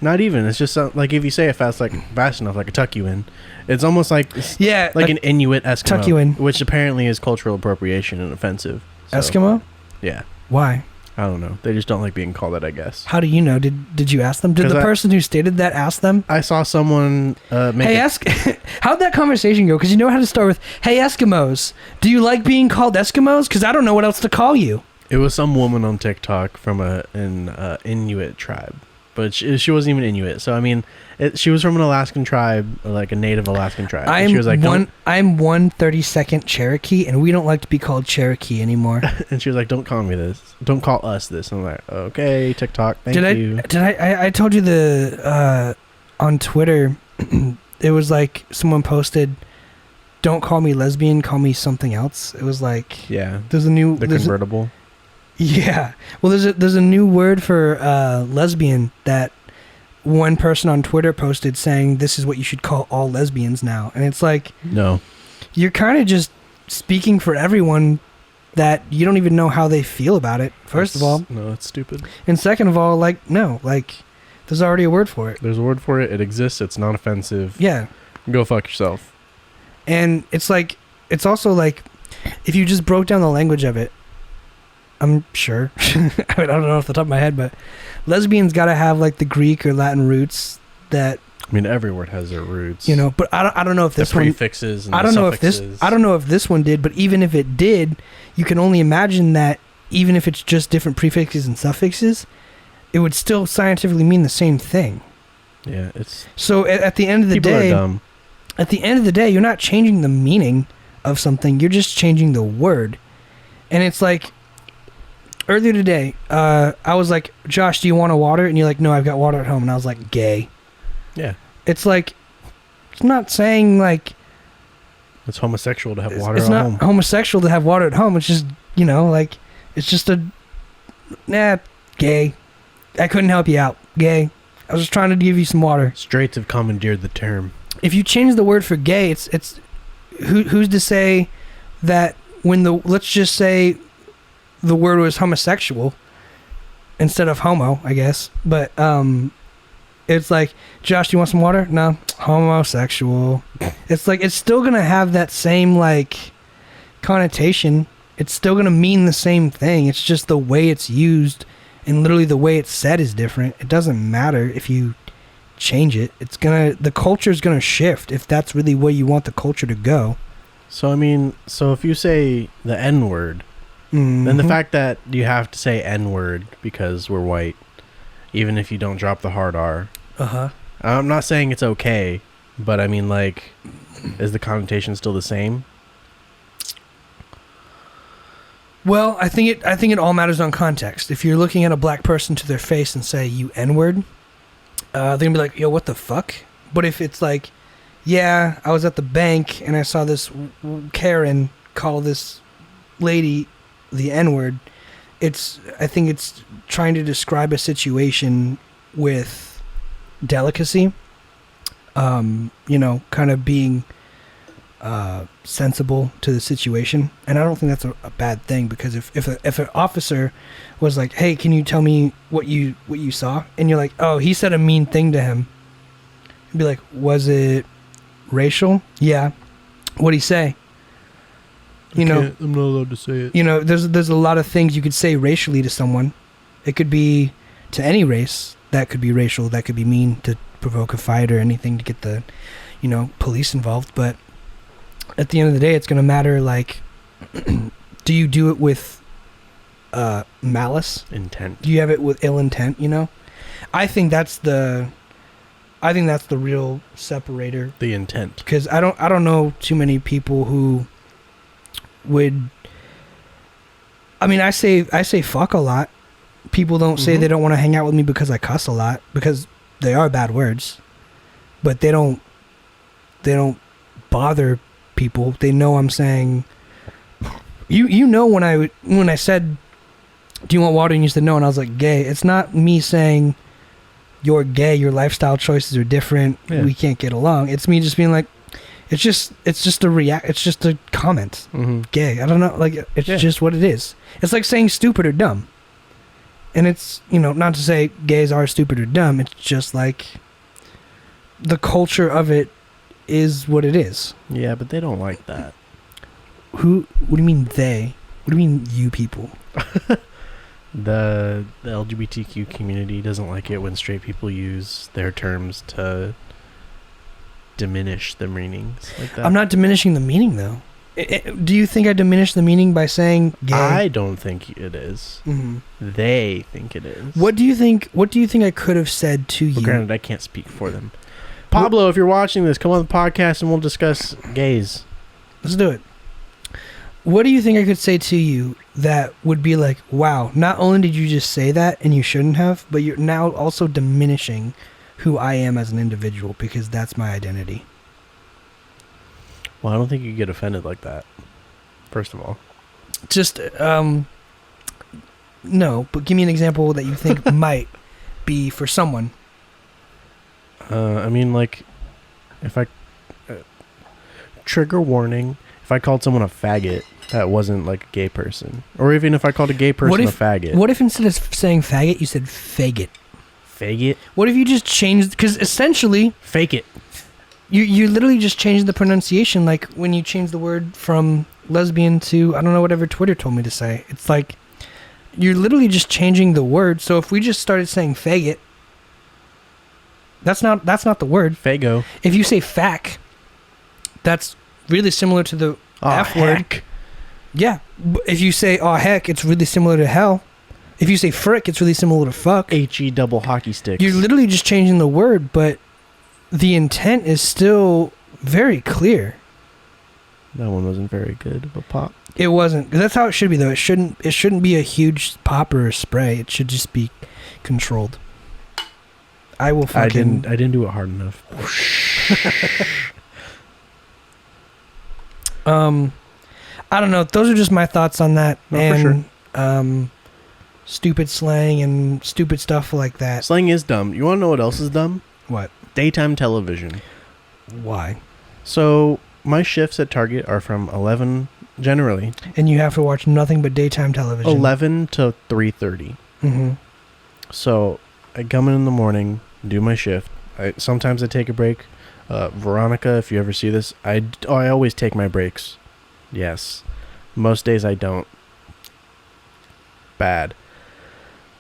not even. It's just like if you say it fast enough, like a tuck you in. It's almost like Yeah, like an Inuit Eskimo, tuck you in. which apparently is cultural appropriation and offensive. So, Eskimo. Yeah, Why? I don't know. They just don't like being called that, I guess. How do you know? Did you ask them? Did 'Cause the person who stated that ask them? I saw someone make Hey, how'd that conversation go? Because you know how to start with, "Hey, Eskimos, do you like being called Eskimos? Because I don't know what else to call you." It was some woman on TikTok from an Inuit tribe. but she wasn't even Inuit. So I mean, she was from an Alaskan tribe, like a native Alaskan tribe. And she was like, I'm 1/32nd Cherokee, and we don't like to be called Cherokee anymore. And she was like, "Don't call me this. Don't call us this." And I'm like, "Okay, TikTok, thank you." I told you on Twitter, it was like someone posted, "Don't call me lesbian, call me something else." It was like, yeah, there's a new convertible. Yeah, well, there's a new word for lesbian that one person on Twitter posted saying this is what you should call all lesbians now, and it's like, no, you're kind of just speaking for everyone that you don't even know how they feel about it. First of all, no, it's stupid. And second of all, like, no, like, there's already a word for it. There's a word for it. It exists. It's not offensive. Yeah. Go fuck yourself. And it's like, it's also like, if you just broke down the language of it, I'm sure, I mean, I don't know off the top of my head, but lesbians got to have like the Greek or Latin roots that, I mean, every word has their roots. you know, but I don't know if this the prefixes one, and I don't the know suffixes. if this, I don't know if this one did, but even if it did, you can only imagine that even if it's just different prefixes and suffixes, it would still scientifically mean the same thing. Yeah, it's so at the end of the people day, are dumb. At the end of the day, you're not changing the meaning of something, you're just changing the word. And it's like, earlier today, I was like, "Josh, do you want a water?" And you're like, "No, I've got water at home." And I was like, "Gay." Yeah. It's like, it's not saying like it's homosexual to have water it's at not home. homosexual to have water at home. It's just, you know, like, it's just gay. I couldn't help you out. Gay. I was just trying to give you some water. Straights have commandeered the term. If you change the word for gay, it's who's to say that when let's just say the word was homosexual instead of homo, I guess. But it's like, "Josh, do you want some water?" "No." "Homosexual." It's like, it's still gonna have that same like connotation. It's still gonna mean the same thing. It's just the way it's used and literally the way it's said is different. It doesn't matter if you change it. The culture is gonna shift if that's really where you want the culture to go. So I mean, if you say the N word, then the fact that you have to say N-word because we're white, even if you don't drop the hard R. I'm not saying it's okay, but I mean, like, is the connotation still the same? Well, I think it all matters on context. If you're looking at a black person to their face and say, "You N-word," they're gonna be like, "Yo, what the fuck?" But if it's like, "Yeah, I was at the bank and I saw this Karen call this lady the N-word," I think it's trying to describe a situation with delicacy, you know, kind of being sensible to the situation. And I don't think that's a bad thing, because if an officer was like, "Hey, can you tell me what you saw?" and you're like, "Oh, he said a mean thing to him," you'd be like, "Was it racial?" "Yeah." "What'd he say?" You know, I'm not allowed to say it. You know, there's a lot of things you could say racially to someone. It could be to any race. That could be racial. That could be mean to provoke a fight or anything to get the, you know, police involved. But at the end of the day, it's going to matter, like, do you do it with malice? Intent. Do you have it with ill intent, you know? I think that's the real separator. The intent. Because I don't know too many people who would, I mean, I say fuck a lot. People don't say they don't want to hang out with me because I cuss a lot, because they are bad words, but they don't bother people. They know I'm saying, you know, when I said, "Do you want water?" and you said no, and I was like, "Gay." It's not me saying you're gay, your lifestyle choices are different, we can't get along. It's me just being like, it's just a comment. Gay. I don't know, like, it's just what it is. It's like saying stupid or dumb. And it's, you know, not to say gays are stupid or dumb, it's just like the culture of it is what it is. Yeah, but they don't like that. What do you mean they? What do you mean you people? The LGBTQ community doesn't like it when straight people use their terms to diminish the meanings like that. I'm not diminishing the meaning, though. Do you think I diminish the meaning by saying gay? I don't think it is. Mhm. They think it is. What do you think I could have said to Well, you? granted, I can't speak for them. Pablo, if you're watching this, come on the podcast and we'll discuss gays. Let's do it. What do you think I could say to you that would be like, wow, not only did you just say that and you shouldn't have, but you're now also diminishing who I am as an individual because that's my identity. Well, I don't think you get offended like that. First of all. Just, no, but give me an example that you think might be for someone. I mean, like, if I... trigger warning. If I called someone a faggot, that wasn't, like, a gay person. Or even if I called a gay person a faggot. What if instead of saying faggot, you said faggot? Faggot? What if you just changed... Because essentially... Fake it. You literally just changed the pronunciation, like when you change the word from lesbian to, I don't know, whatever Twitter told me to say. It's like, you're literally just changing the word. So if we just started saying faggot, that's not the word. Fago. If you say fack, that's really similar to the F word. Yeah. If you say, oh, heck, it's really similar to hell. If you say frick, it's really similar to fuck. H-E double hockey sticks. You're literally just changing the word, but the intent is still very clear. That one wasn't very good of a pop. It wasn't. That's how it should be, though. It shouldn't be a huge pop or a spray. It should just be controlled. I will fucking... I didn't do it hard enough. I don't know. Those are just my thoughts on that. No, and for sure. Stupid slang and stupid stuff like that. Slang is dumb. You want to know what else is dumb? What? Daytime television. Why? So my shifts at Target are from 11 generally. And you have to watch nothing but daytime television. 11 to 3:30. Mm-hmm. So I come in the morning, do my shift. Sometimes I take a break. Veronica, if you ever see this, I always take my breaks. Yes. Most days I don't. Bad.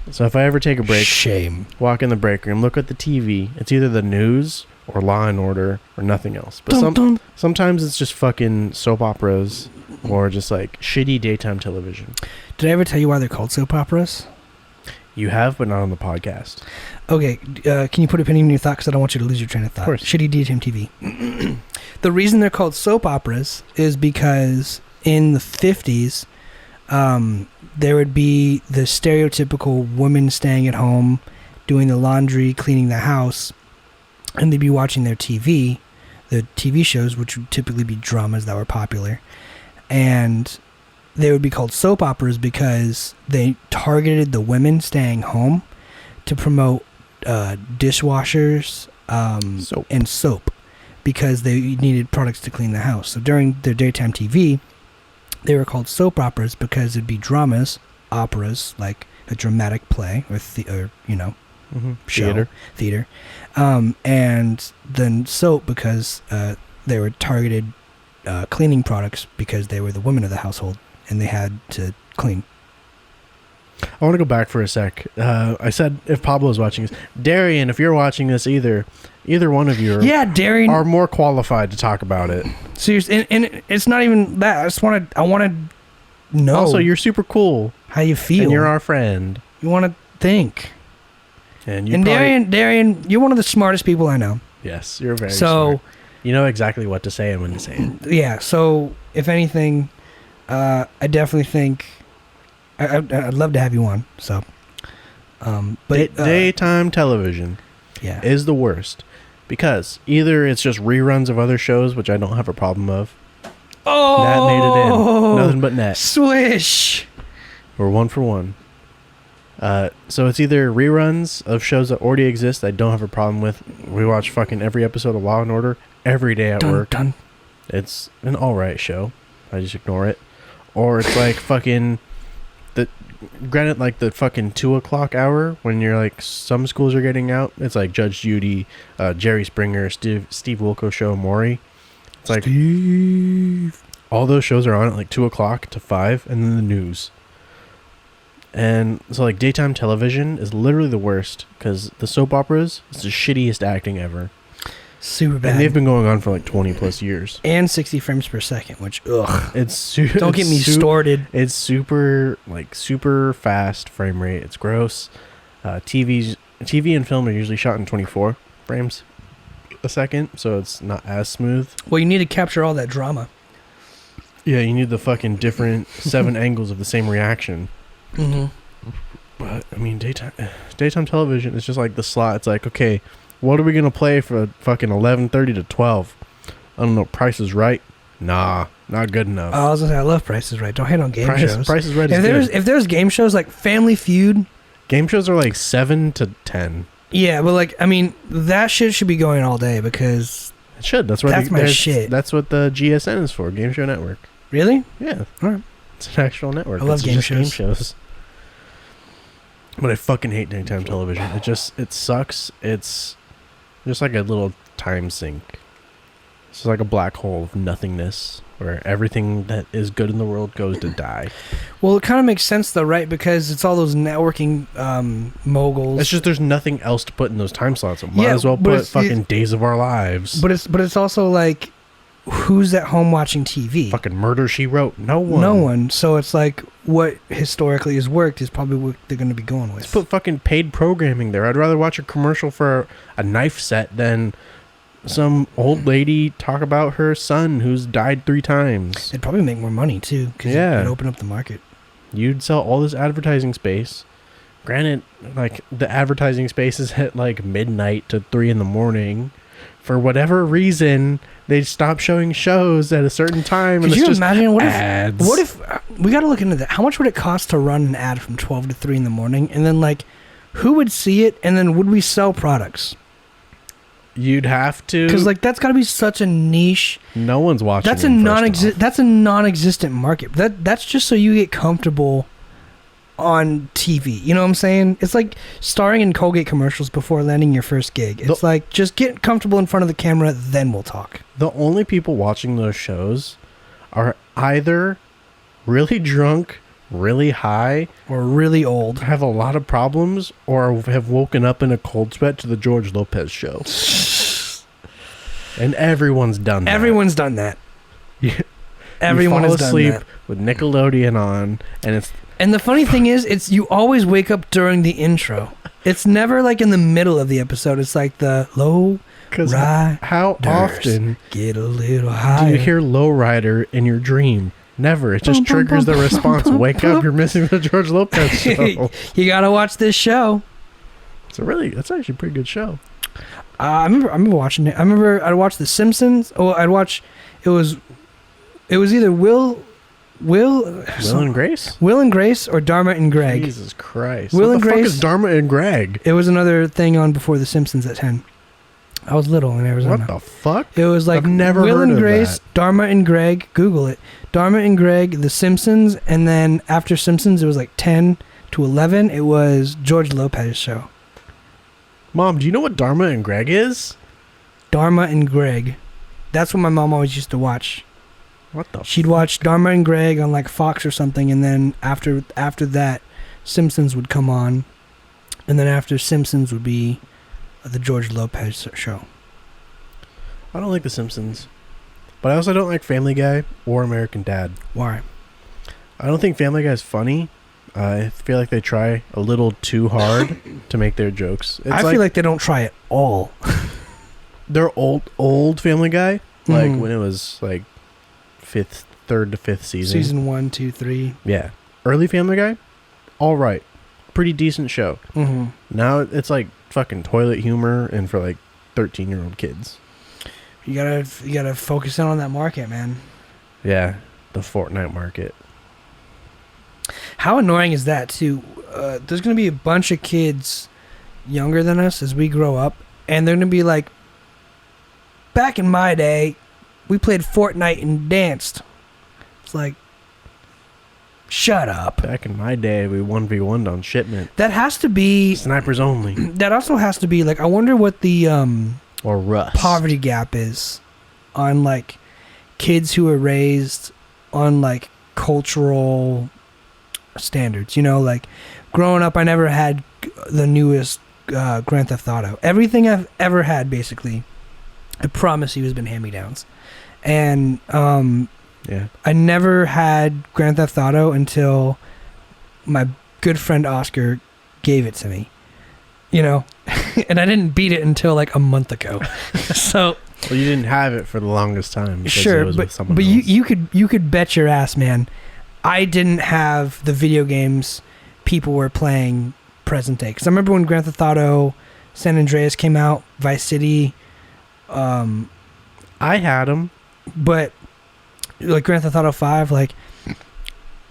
So if I ever take a break, shame. Walk in the break room, look at the TV. It's either the news or Law and Order or nothing else. But sometimes it's just fucking soap operas or just like shitty daytime television. Did I ever tell you why they're called soap operas? You have, but not on the podcast. Okay, can you put a pin in your thought? Because I don't want you to lose your train of thought. Of course. Shitty daytime TV. The reason they're called soap operas is because in the 50s, there would be the stereotypical woman staying at home, doing the laundry, cleaning the house, and they'd be watching their TV, the TV shows, which would typically be dramas that were popular. And they would be called soap operas because they targeted the women staying home to promote dishwashers and soap because they needed products to clean the house. So during their daytime TV, they were called soap operas because it'd be dramas, operas, like a dramatic play or show, theater. And then soap because they were targeted cleaning products because they were the women of the household and they had to clean. I want to go back for a sec. I said if Pablo's watching this, Darian, if you're watching this, either one of you Darian are more qualified to talk about it. Seriously, and it's not even that. I want to know. Also, you're super cool. How you feel? And you're our friend. You want to think. And Darian, you're one of the smartest people I know. Yes, you're very smart. You know exactly what to say and when to say it. Yeah. So if anything, I definitely think. I'd love to have you on. So, but daytime television, is the worst because either it's just reruns of other shows, which I don't have a problem of. Oh, that made it in. Nothing but net. Swish. Or 1 for 1. So it's either reruns of shows that already exist that I don't have a problem with. We watch fucking every episode of Law and Order every day at work. It's an alright show. I just ignore it. Or it's like fucking granted, like the fucking 2:00 hour when you're like some schools are getting out. It's like Judge Judy, Jerry Springer, Steve Wilco Show, Maury. It's like all those shows are on at like 2:00 to 5, and then the news. And so like daytime television is literally the worst because the soap operas is the shittiest acting ever. Super bad. And they've been going on for like 20 plus years. And 60 frames per second, which, ugh. Don't get me started. It's super fast frame rate. It's gross. TV and film are usually shot in 24 frames a second, so it's not as smooth. Well, you need to capture all that drama. Yeah, you need the fucking different 7 angles of the same reaction. Mm-hmm. But, I mean, daytime television is just like the slot. It's like, okay, what are we going to play for fucking 11:30 to 12? I don't know, Price is Right? Nah, not good enough. Oh, I was going to say, I love Price is Right. Don't hate on game shows. Price is Right is good. If there's game shows like Family Feud. Game shows are like 7 to 10. Yeah, but like, I mean, that shit should be going all day because... It should. That's my shit. That's what the GSN is for, Game Show Network. Really? Yeah. All right. It's an actual network. I love game shows. But I fucking hate daytime television. It sucks. It's just like a little time sink. It's like a black hole of nothingness where everything that is good in the world goes to die. Well, it kind of makes sense though, right? Because it's all those networking moguls. It's just there's nothing else to put in those time slots. So might as well put fucking Days of Our Lives. But it's also like, who's at home watching TV? Fucking Murder, She Wrote. No one. No one. So it's like what historically has worked is probably what they're going to be going with. Let's put fucking paid programming there. I'd rather watch a commercial for a knife set than some old lady talk about her son who's died 3 times. It'd probably make more money too, because it'd open up the market. You'd sell all this advertising space. Granted, like the advertising space is at like midnight to 3 in the morning. For whatever reason, they stop showing shows at a certain time. Could you imagine ads. What if we got to look into that? How much would it cost to run an ad from 12 to 3 in the morning, and then like, who would see it, and then would we sell products? You'd have to, because like that's got to be such a niche. No one's watching. That's That's a non-existent market. That's just so you get comfortable on TV. You know what I'm saying? It's like starring in Colgate commercials before landing your first gig. It's like, just get comfortable in front of the camera, then we'll talk. The only people watching those shows are either really drunk, really high, or really old, have a lot of problems, or have woken up in a cold sweat to the George Lopez show. And everyone's done that. Everyone's done that. Yeah. Everyone has done that. You fall asleep with Nickelodeon on, and the funny thing is, you always wake up during the intro. It's never like in the middle of the episode. It's like the low rider. How often get a little higher? Do you hear low rider in your dream? Never. It just triggers the response. Wake up! You're missing the George Lopez show. You gotta watch this show. That's actually a pretty good show. I remember watching it. I'd watch The Simpsons. Oh, it was either Will and Grace? Will and Grace or Dharma and Greg. Jesus Christ. Will and Grace. Grace Is Dharma and Greg? It was another thing on before The Simpsons at 10. I was little in Arizona. What the fuck? It was like I've never Will heard and of Grace, that. Dharma and Greg. Google it. Dharma and Greg, The Simpsons, and then after Simpsons, it was like 10 to 11. It was George Lopez show. Mom, do you know what Dharma and Greg is? Dharma and Greg. That's what my mom always used to watch. What the? She'd watch Dharma and Greg on like Fox or something, and then after that, Simpsons would come on, and then after Simpsons would be the George Lopez show. I don't like The Simpsons, but I also don't like Family Guy or American Dad. Why? I don't think Family Guy is funny. I feel like they try a little too hard to make their jokes. I feel like they don't try at all. They're old Family Guy, like when it was like third to fifth season. Season 1, 2, 3. Yeah. Early Family Guy, all right. Pretty decent show. Mm-hmm. Now it's like fucking toilet humor and for like 13-year-old kids. You gotta focus in on that market, man. Yeah, the Fortnite market. How annoying is that too? There's gonna be a bunch of kids younger than us as we grow up, and they're gonna be like, back in my day, we played Fortnite and danced. It's like, shut up. Back in my day, we 1v1'd on shipment. That has to be snipers only. That also has to be like, I wonder what the or Rust poverty gap is on like kids who are raised on like cultural standards. You know, like growing up, I never had the newest Grand Theft Auto. Everything I've ever had basically I promise you, has been hand-me-downs. And Yeah. I never had Grand Theft Auto until my good friend Oscar gave it to me. You know, and I didn't beat it until like a month ago. So. Well, you didn't have it for the longest time. Because Sure, it was with someone else. you could bet your ass, man. I didn't have the video games people were playing present day. Because I remember when Grand Theft Auto San Andreas came out, Vice City. I had them. But like Grand Theft Auto 5, like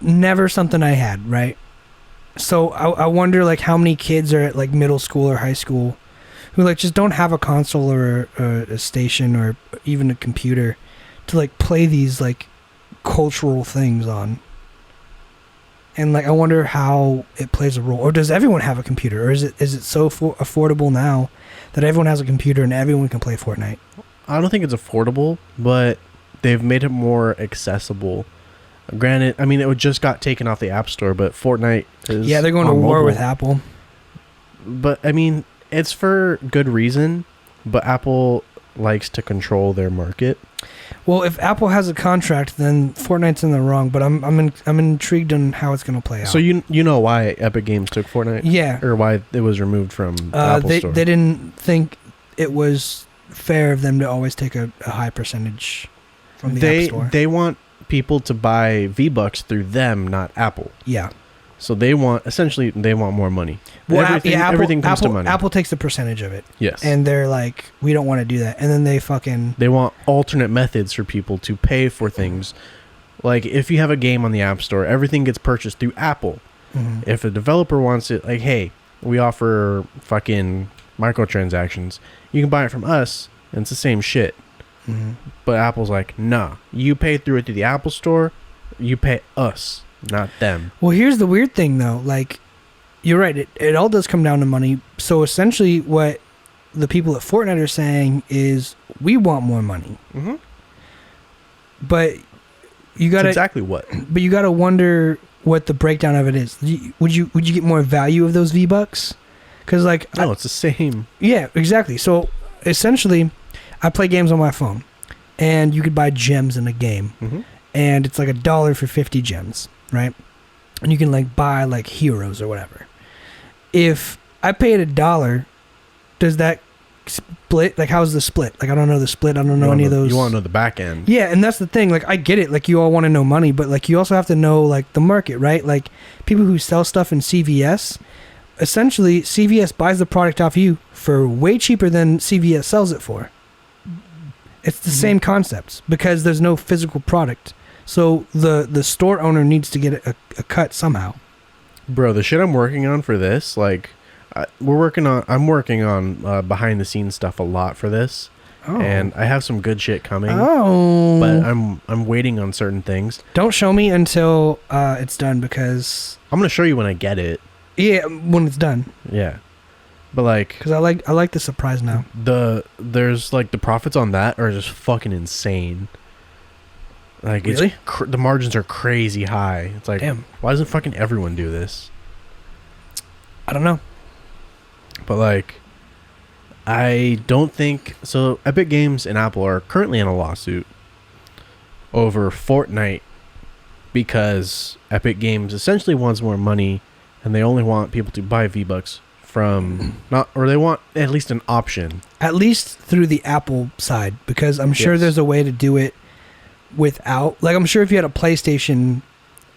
never something I had, right? So I wonder like how many kids are at like middle school or high school who like just don't have a console or a station or even a computer to like play these like cultural things on. And like I wonder how it plays a role. Or does everyone have a computer? Or is it so affordable now that everyone has a computer and everyone can play Fortnite? I don't think it's affordable, but they've made it more accessible. Granted, I mean, it just got taken off the App Store, but Fortnite is... Yeah, they're going to war with Apple. But, I mean, it's for good reason, but Apple likes to control their market. Well, if Apple has a contract, then Fortnite's in the wrong, but I'm intrigued on how it's going to play out. So you know why Epic Games took Fortnite? Yeah. Or why it was removed from the Apple Store? They didn't think it was fair of them to always take a high percentage from the App Store. They want people to buy V-Bucks through them, not Apple. Yeah. So they want more money. Well, everything comes to money. Apple takes a percentage of it. Yes. And they're like, we don't want to do that. And then they want alternate methods for people to pay for things. Like if you have a game on the App Store, everything gets purchased through Apple. Mm-hmm. If a developer wants it, like, hey, we offer fucking microtransactions. You can buy it from us, and it's the same shit. Mm-hmm. But Apple's like, nah, you pay through it to the Apple Store, you pay us, not them. Well, here's the weird thing, though. Like, you're right. It all does come down to money. So essentially what the people at Fortnite are saying is we want more money. Mm-hmm. But you got to... exactly what? But you got to wonder what the breakdown of it is. Would you get more value of those V-Bucks? Because, like... No, it's the same. Yeah, exactly. So, essentially... I play games on my phone, and you could buy gems in a game, mm-hmm. and it's like $1 for 50 gems, right? And you can like buy like heroes or whatever. If I paid $1, does that split? Like, how's the split? Like, I don't know the split. I don't know any of those. You want to know the back end? Yeah, and that's the thing. Like, I get it. Like, you all want to know money, but like, you also have to know like the market, right? Like, people who sell stuff in CVS. Essentially, CVS buys the product off you for way cheaper than CVS sells it for. It's the same concept because there's no physical product. So the store owner needs to get a cut somehow. Bro, the shit I'm working on for this, like, I'm working on behind the scenes stuff a lot for this. Oh. And I have some good shit coming. Oh. But I'm waiting on certain things. Don't show me until it's done because... I'm going to show you when I get it. Yeah, when it's done. Yeah. But like, because I like the surprise now. There's like the profits on that are just fucking insane. Like, really? The margins are crazy high. It's like, damn, why doesn't fucking everyone do this? I don't know. But like, I don't think so. Epic Games and Apple are currently in a lawsuit over Fortnite because Epic Games essentially wants more money, and they only want people to buy V-Bucks. They want at least an option. At least through the Apple side, because I'm sure there's a way to do it without. Like, I'm sure if you had a PlayStation,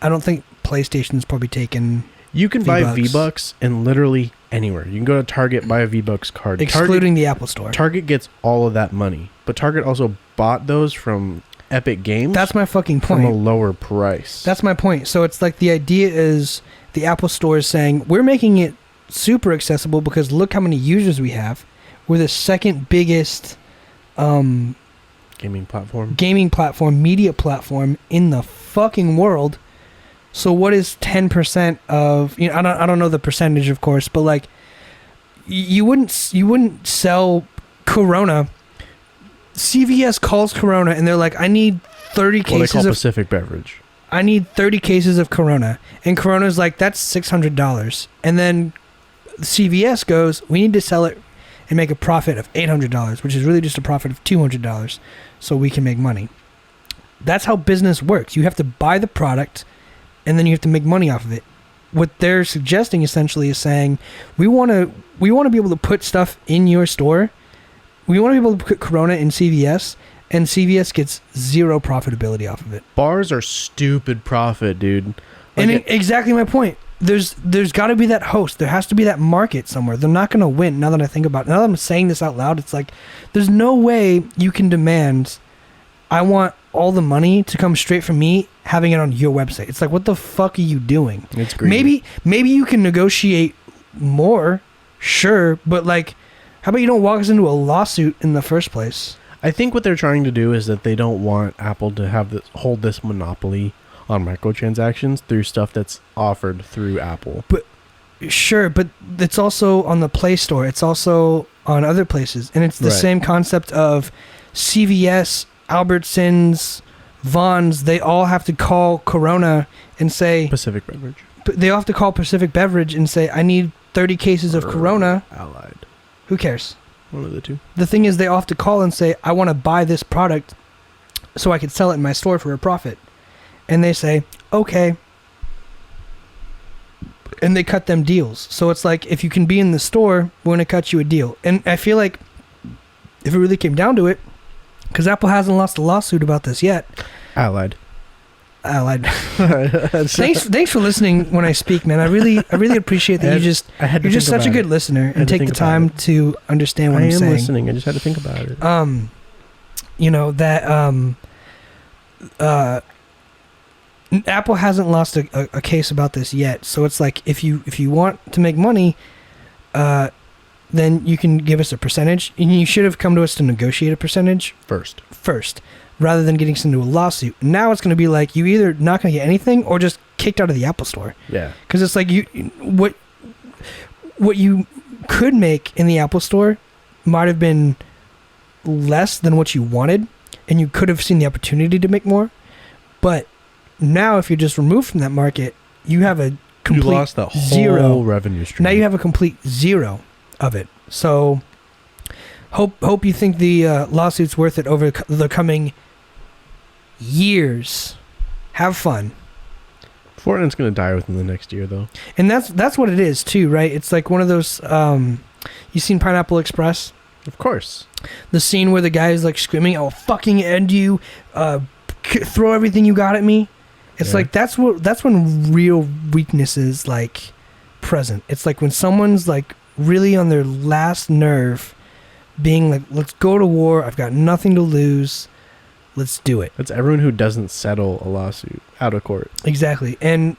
I don't think PlayStation's probably taken. You can buy V-Bucks in literally anywhere. You can go to Target, buy a V-Bucks card. Excluding the Apple Store. Target gets all of that money. But Target also bought those from Epic Games. That's my fucking point. From a lower price. That's my point. So it's like the idea is the Apple Store is saying, we're making it super accessible because look how many users we have. We're the second biggest gaming platform, media platform in the fucking world. So what is 10% of, you know, I don't know the percentage, of course, but like you wouldn't sell Corona. CVS calls Corona and they're like, I need 30 cases of Pacific Beverage. I need 30 cases of Corona. And Corona's like, that's $600. And then CVS goes, we need to sell it and make a profit of $800, which is really just a profit of $200, so we can make money. That's how business works. You have to buy the product, and then you have to make money off of it. What they're suggesting essentially is saying, we want to be able to put stuff in your store. We want to be able to put Corona in CVS, and CVS gets zero profitability off of it. Bars are stupid profit, dude. Like Exactly my point. There's got to be that host. There has to be that market somewhere. They're not going to win. Now that I think about it, now that I'm saying this out loud, it's like, there's no way you can demand, I want all the money to come straight from me having it on your website. It's like, what the fuck are you doing? It's greedy. Maybe you can negotiate more, sure, but like, how about you don't walk us into a lawsuit in the first place? I think what they're trying to do is that they don't want Apple to hold this monopoly on microtransactions through stuff that's offered through Apple. But sure, but it's also on the Play Store. It's also on other places, and it's the same concept of CVS, Albertsons, Vons. They all have to call Corona and say Pacific Beverage. They all have to call Pacific Beverage and say, I need 30 cases of Corona. Allied. Who cares? One of the two. The thing is, they all have to call and say, I want to buy this product so I can sell it in my store for a profit. And they say, okay. And they cut them deals. So it's like, if you can be in the store, we're going to cut you a deal. And I feel like if it really came down to it, because Apple hasn't lost a lawsuit about this yet. Allied. Thanks for listening when I speak, man. I really appreciate that you're just such a good listener and take the time to understand what I'm saying. I am listening. I just had to think about it. You know that Apple hasn't lost a case about this yet. So it's like, if you want to make money, then you can give us a percentage, and you should have come to us to negotiate a percentage first, rather than getting us into a lawsuit. Now it's going to be like, you either not going to get anything or just kicked out of the Apple Store. Yeah. Because it's like, what you could make in the Apple Store might have been less than what you wanted, and you could have seen the opportunity to make more. But now, if you're just removed from that market, you have a complete you lost the whole zero revenue stream. Now you have a complete zero of it. So hope you think the lawsuit's worth it over the coming years. Have fun. Fortnite's gonna die within the next year, though. And that's what it is too, right? It's like one of those. You seen Pineapple Express? Of course. The scene where the guy is like screaming, "I'll fucking end you! Throw everything you got at me!" It's like that's when real weakness is like present. It's like when someone's like really on their last nerve, being like, let's go to war, I've got nothing to lose, let's do it. That's everyone who doesn't settle a lawsuit out of court. Exactly. And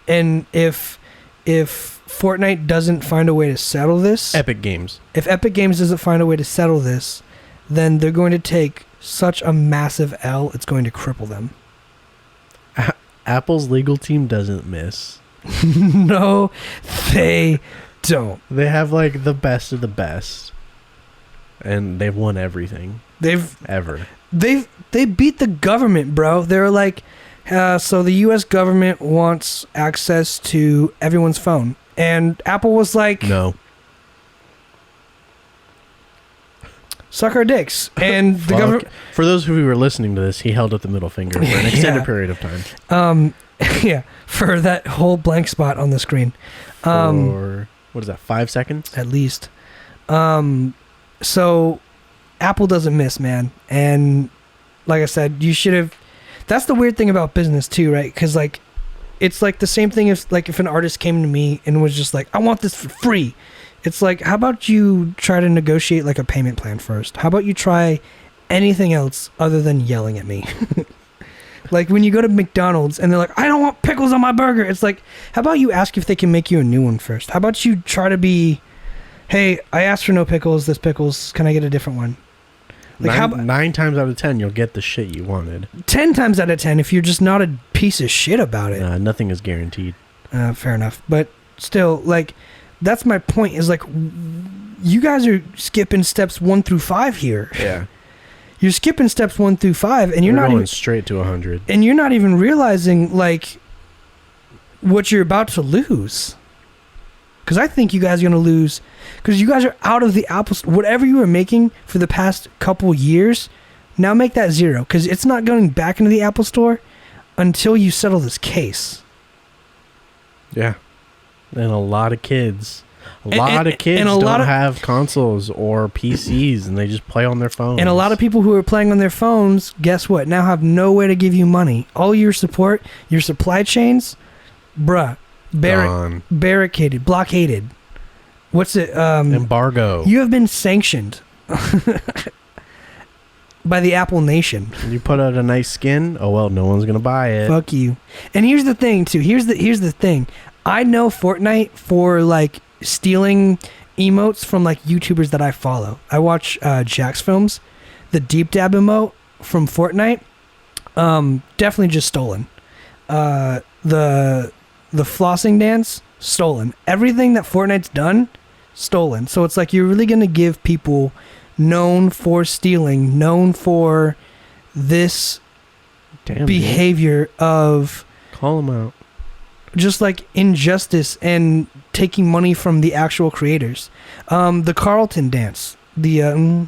if Fortnite doesn't find a way to settle this, if Epic Games doesn't find a way to settle this, then they're going to take such a massive L, it's going to cripple them. Apple's legal team doesn't miss. No, they don't. They have like the best of the best, and they've won everything. They beat the government, bro. They're like, so the U.S. government wants access to everyone's phone, and Apple was like, no. Suck our dicks. And the government. For those who were listening to this, he held up the middle finger for an extended period of time. Yeah, for that whole blank spot on the screen. For what is that? 5 seconds at least. So Apple doesn't miss, man. And like I said, you should have. That's the weird thing about business too, right? Because like, it's like the same thing if an artist came to me and was just like, I want this for free. It's like, how about you try to negotiate like a payment plan first? How about you try anything else other than yelling at me? Like when you go to McDonald's and they're like, I don't want pickles on my burger. It's like, how about you ask if they can make you a new one first? How about you try to be, hey, I asked for no pickles. This pickles. Can I get a different one? Like 9 times out of 10, you'll get the shit you wanted. 10 times out of 10, if you're just not a piece of shit about it. Nothing is guaranteed. Fair enough. But still, like, that's my point, is like, you guys are skipping steps 1 through 5 here. Yeah. You're skipping steps 1 through 5, and you're not going even straight to 100. And you're not even realizing like what you're about to lose. because I think you guys are going to lose because you guys are out of the Apple Store. Whatever you were making for the past couple years, now make that 0 because it's not going back into the Apple Store until you settle this case. Yeah. And a lot of kids don't have consoles or PCs, and they just play on their phones. And a lot of people who are playing on their phones, guess what? Now have no way to give you money. All your support, your supply chains, bruh, barricaded, blockaded. What's it? Embargo. You have been sanctioned by the Apple Nation. You put out a nice skin, oh well, no one's gonna buy it. Fuck you. And here's the thing, too. Here's the thing. I know Fortnite for like stealing emotes from like YouTubers that I follow. I watch Jack's films. The deep dab emote from Fortnite, definitely just stolen. The flossing dance, stolen. Everything that Fortnite's done, stolen. So it's like you're really gonna give people known for stealing, known for this behavior of call them out. Just like injustice and taking money from the actual creators. The Carlton dance, the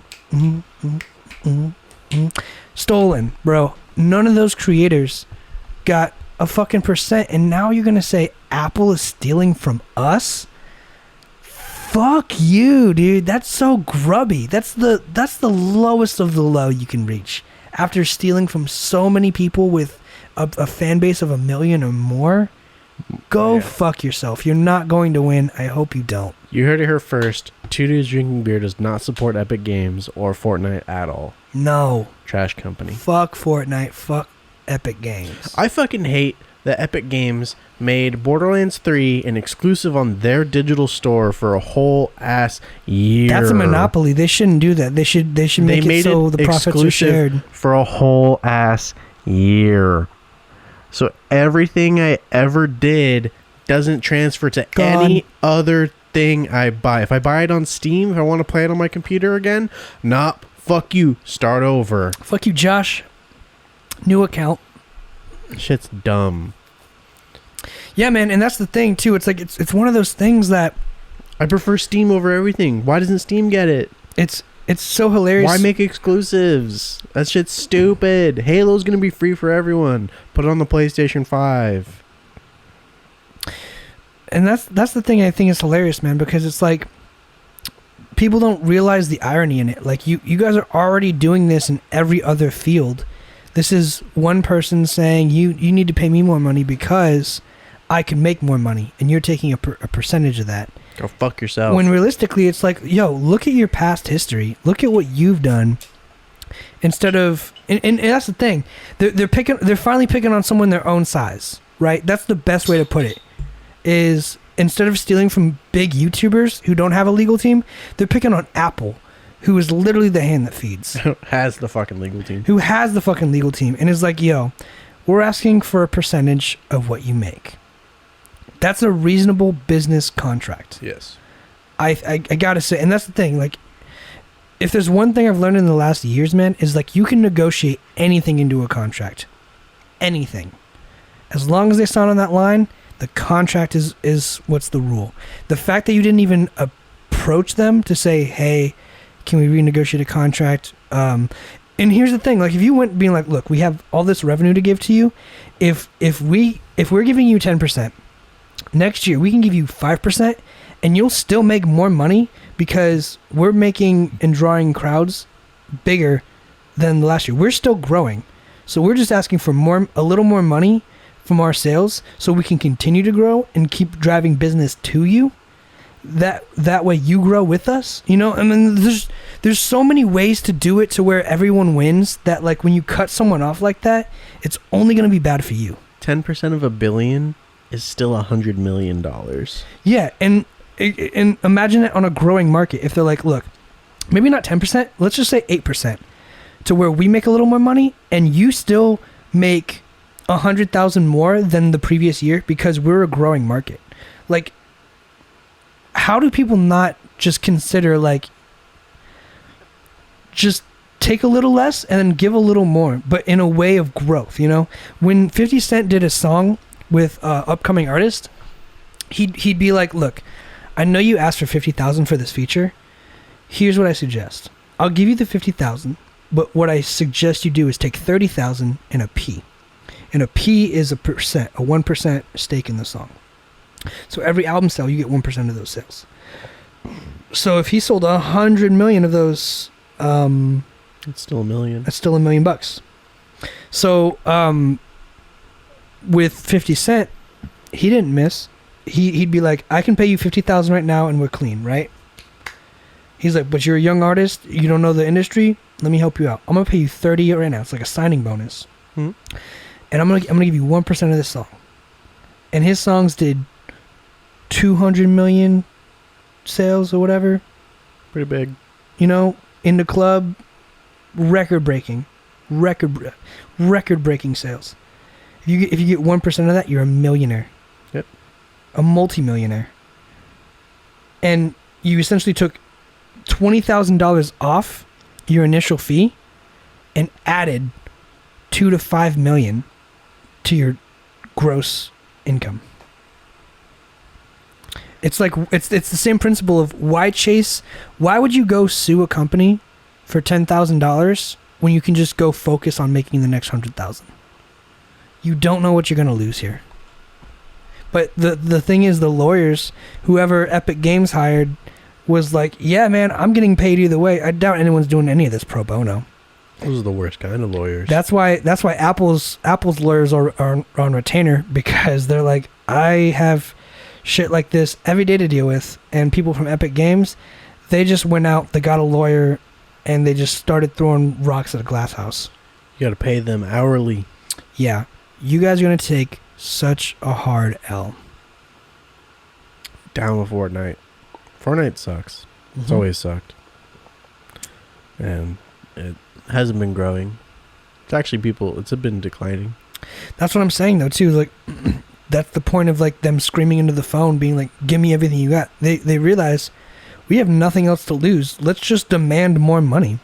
stolen, bro. None of those creators got a fucking percent, and now you're gonna say Apple is stealing from us? Fuck you, dude. That's so grubby. That's the lowest of the low you can reach after stealing from so many people with a fan base of 1 million or more. Go fuck yourself. You're not going to win. I hope you don't. You heard it here first. Two Dudes Drinking Beer does not support Epic Games or Fortnite at all. No. Trash company. Fuck Fortnite. Fuck Epic Games. I fucking hate that Epic Games made Borderlands 3 an exclusive on their digital store for a whole ass year. That's a monopoly. They shouldn't do that. They should make it so the profits are shared for a whole ass year. So everything I ever did doesn't transfer to any other thing I buy. If I buy it on Steam, if I want to play it on my computer again, fuck you. Start over. Fuck you, Josh. New account. Shit's dumb. Yeah, man, and that's the thing too. It's like it's one of those things that I prefer Steam over everything. Why doesn't Steam get it? It's so hilarious. Why make exclusives? That shit's stupid. Halo's gonna be free for everyone. Put it on the PlayStation 5. And that's the thing I think is hilarious, man, because it's like people don't realize the irony in it. Like you guys are already doing this in every other field. This is one person saying you need to pay me more money because I can make more money, and you're taking a percentage of that. Go fuck yourself. When realistically, it's like, yo, look at your past history. Look at what you've done. Instead of, and that's the thing. They're finally picking on someone their own size, right? That's the best way to put it. Is instead of stealing from big YouTubers who don't have a legal team, they're picking on Apple, who is literally the hand that feeds. Has the fucking legal team. Who has the fucking legal team, and is like, yo, we're asking for a percentage of what you make. That's a reasonable business contract. Yes. I gotta say, and that's the thing, like, if there's one thing I've learned in the last years, man, is like you can negotiate anything into a contract. Anything. As long as they sign on that line, the contract is what's the rule. The fact that you didn't even approach them to say, hey, can we renegotiate a contract? And here's the thing, like if you went being like, look, we have all this revenue to give to you, if we're giving you 10%, next year we can give you 5%, and you'll still make more money because we're making and drawing crowds bigger than the last year. We're still growing, so we're just asking for a little more money from our sales, so we can continue to grow and keep driving business to you. That way you grow with us, you know. I mean, there's so many ways to do it to where everyone wins. That like when you cut someone off like that, it's only going to be bad for you. 10% of $1 billion is still $100 million. Yeah, and imagine it on a growing market. If they're like, look, maybe not 10%, let's just say 8%, to where we make a little more money and you still make 100,000 more than the previous year because we're a growing market. Like, how do people not just consider like, just take a little less and then give a little more, but in a way of growth, you know? When 50 Cent did a song with upcoming artist, he'd be like, look, I know you asked for 50,000 for this feature. Here's what I suggest. I'll give you the 50,000, but what I suggest you do is take 30,000 and a P. And a P is a 1% stake in the song. So every album sale, you get 1% of those sales. So if he sold 100 million of those, it's still $1 million. That's still $1 million. So with 50 Cent, he didn't miss. He'd be like, I can pay you 50,000 right now and we're clean, right? He's like, but you're a young artist, you don't know the industry, let me help you out. I'm gonna pay you 30 right now. It's like a signing bonus. And I'm gonna give you 1% of this song. And his songs did 200 million sales or whatever. Pretty big. You know, in the club, record breaking sales. If you get 1% of that, you're a millionaire. Yep. A multi-millionaire. And you essentially took $20,000 off your initial fee and added 2 to 5 million to your gross income. It's like it's the same principle of why would you go sue a company for $10,000 when you can just go focus on making the next 100,000? You don't know what you're going to lose here. But the thing is, the lawyers, whoever Epic Games hired, was like, yeah, man, I'm getting paid either way. I doubt anyone's doing any of this pro bono. Those are the worst kind of lawyers. That's why Apple's lawyers are on retainer, because they're like, I have shit like this every day to deal with, and people from Epic Games, they just went out, they got a lawyer, and they just started throwing rocks at a glass house. You got to pay them hourly. Yeah. You guys are going to take such a hard L. Down with Fortnite. Fortnite sucks. It's always sucked. And it hasn't been growing. It's actually it's been declining. That's what I'm saying, though, too. Like, that's the point of, like, them screaming into the phone, being like, give me everything you got. They realize we have nothing else to lose. Let's just demand more money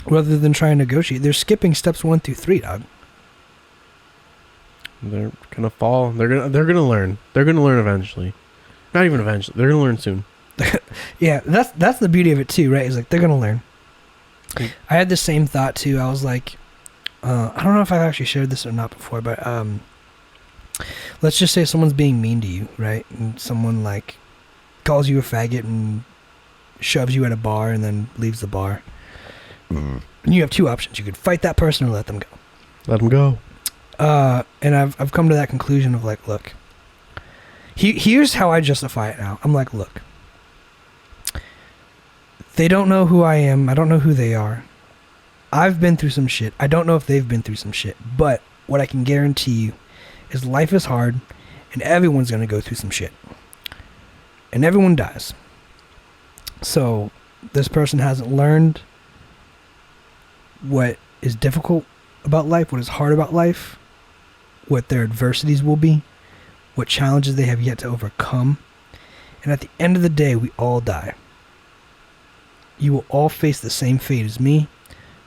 rather than try and negotiate. They're skipping steps 1 through 3, dog. They're gonna fall. They're gonna learn. They're gonna learn eventually. Not even eventually. They're gonna learn soon. Yeah, that's the beauty of it too, right? Is like they're gonna learn. I had the same thought too. I was like, I don't know if I've actually shared this or not before, but let's just say someone's being mean to you, right? And someone like calls you a faggot and shoves you at a bar and then leaves the bar. And you have 2 options. You could fight that person or let them go. Let them go. And I've come to that conclusion of like, look, here's how I justify it now. I'm like, look, they don't know who I am. I don't know who they are. I've been through some shit. I don't know if they've been through some shit, but what I can guarantee you is life is hard and everyone's going to go through some shit and everyone dies. So this person hasn't learned what is difficult about life, what is hard about life, what their adversities will be, what challenges they have yet to overcome. And at the end of the day, we all die. You will all face the same fate as me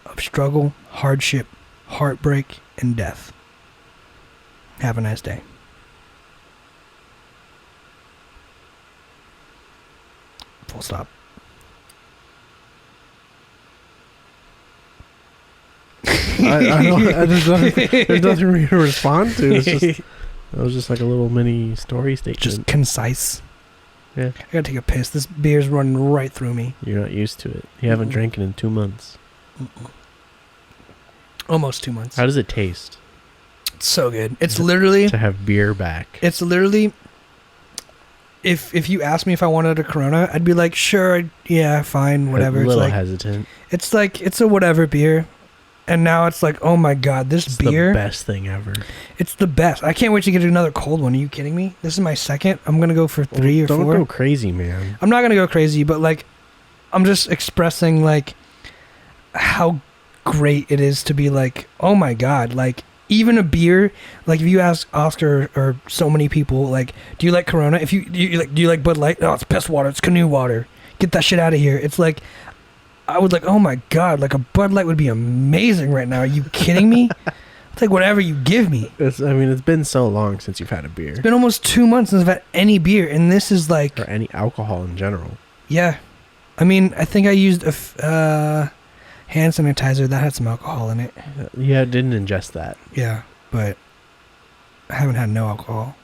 of struggle, hardship, heartbreak, and death. Have a nice day. Full stop. There's nothing for you to respond to. It was just like a little mini story statement. Just concise. Yeah. I gotta take a piss. This beer's running right through me. You're not used to it. You haven't drank it in 2 months. Almost 2 months. How does it taste? It's so good. It's literally... To have beer back. It's literally... If you asked me if I wanted a Corona, I'd be like, sure, yeah, fine, whatever. A little it's like, hesitant. It's like, it's a whatever beer. And now it's like, oh my god, this beer... It's the best thing ever. It's the best. I can't wait to get another cold one. Are you kidding me? This is my second. I'm going to go for 3 or 4. Don't go crazy, man. I'm not going to go crazy, but like, I'm just expressing like how great it is to be like, oh my god, like even a beer, like if you ask Oscar or so many people, like, do you like Corona? If do you like Bud Light? No, it's piss water. It's canoe water. Get that shit out of here. It's like, I would like, oh my god, like a Bud Light would be amazing right now. Are you kidding me? take whatever you give me. It's been so long since you've had a beer. It's been almost 2 months since I've had any beer, and this is like... Or any alcohol in general. Yeah. I mean, I think I used a hand sanitizer that had some alcohol in it. Yeah, didn't ingest that. Yeah, but I haven't had no alcohol.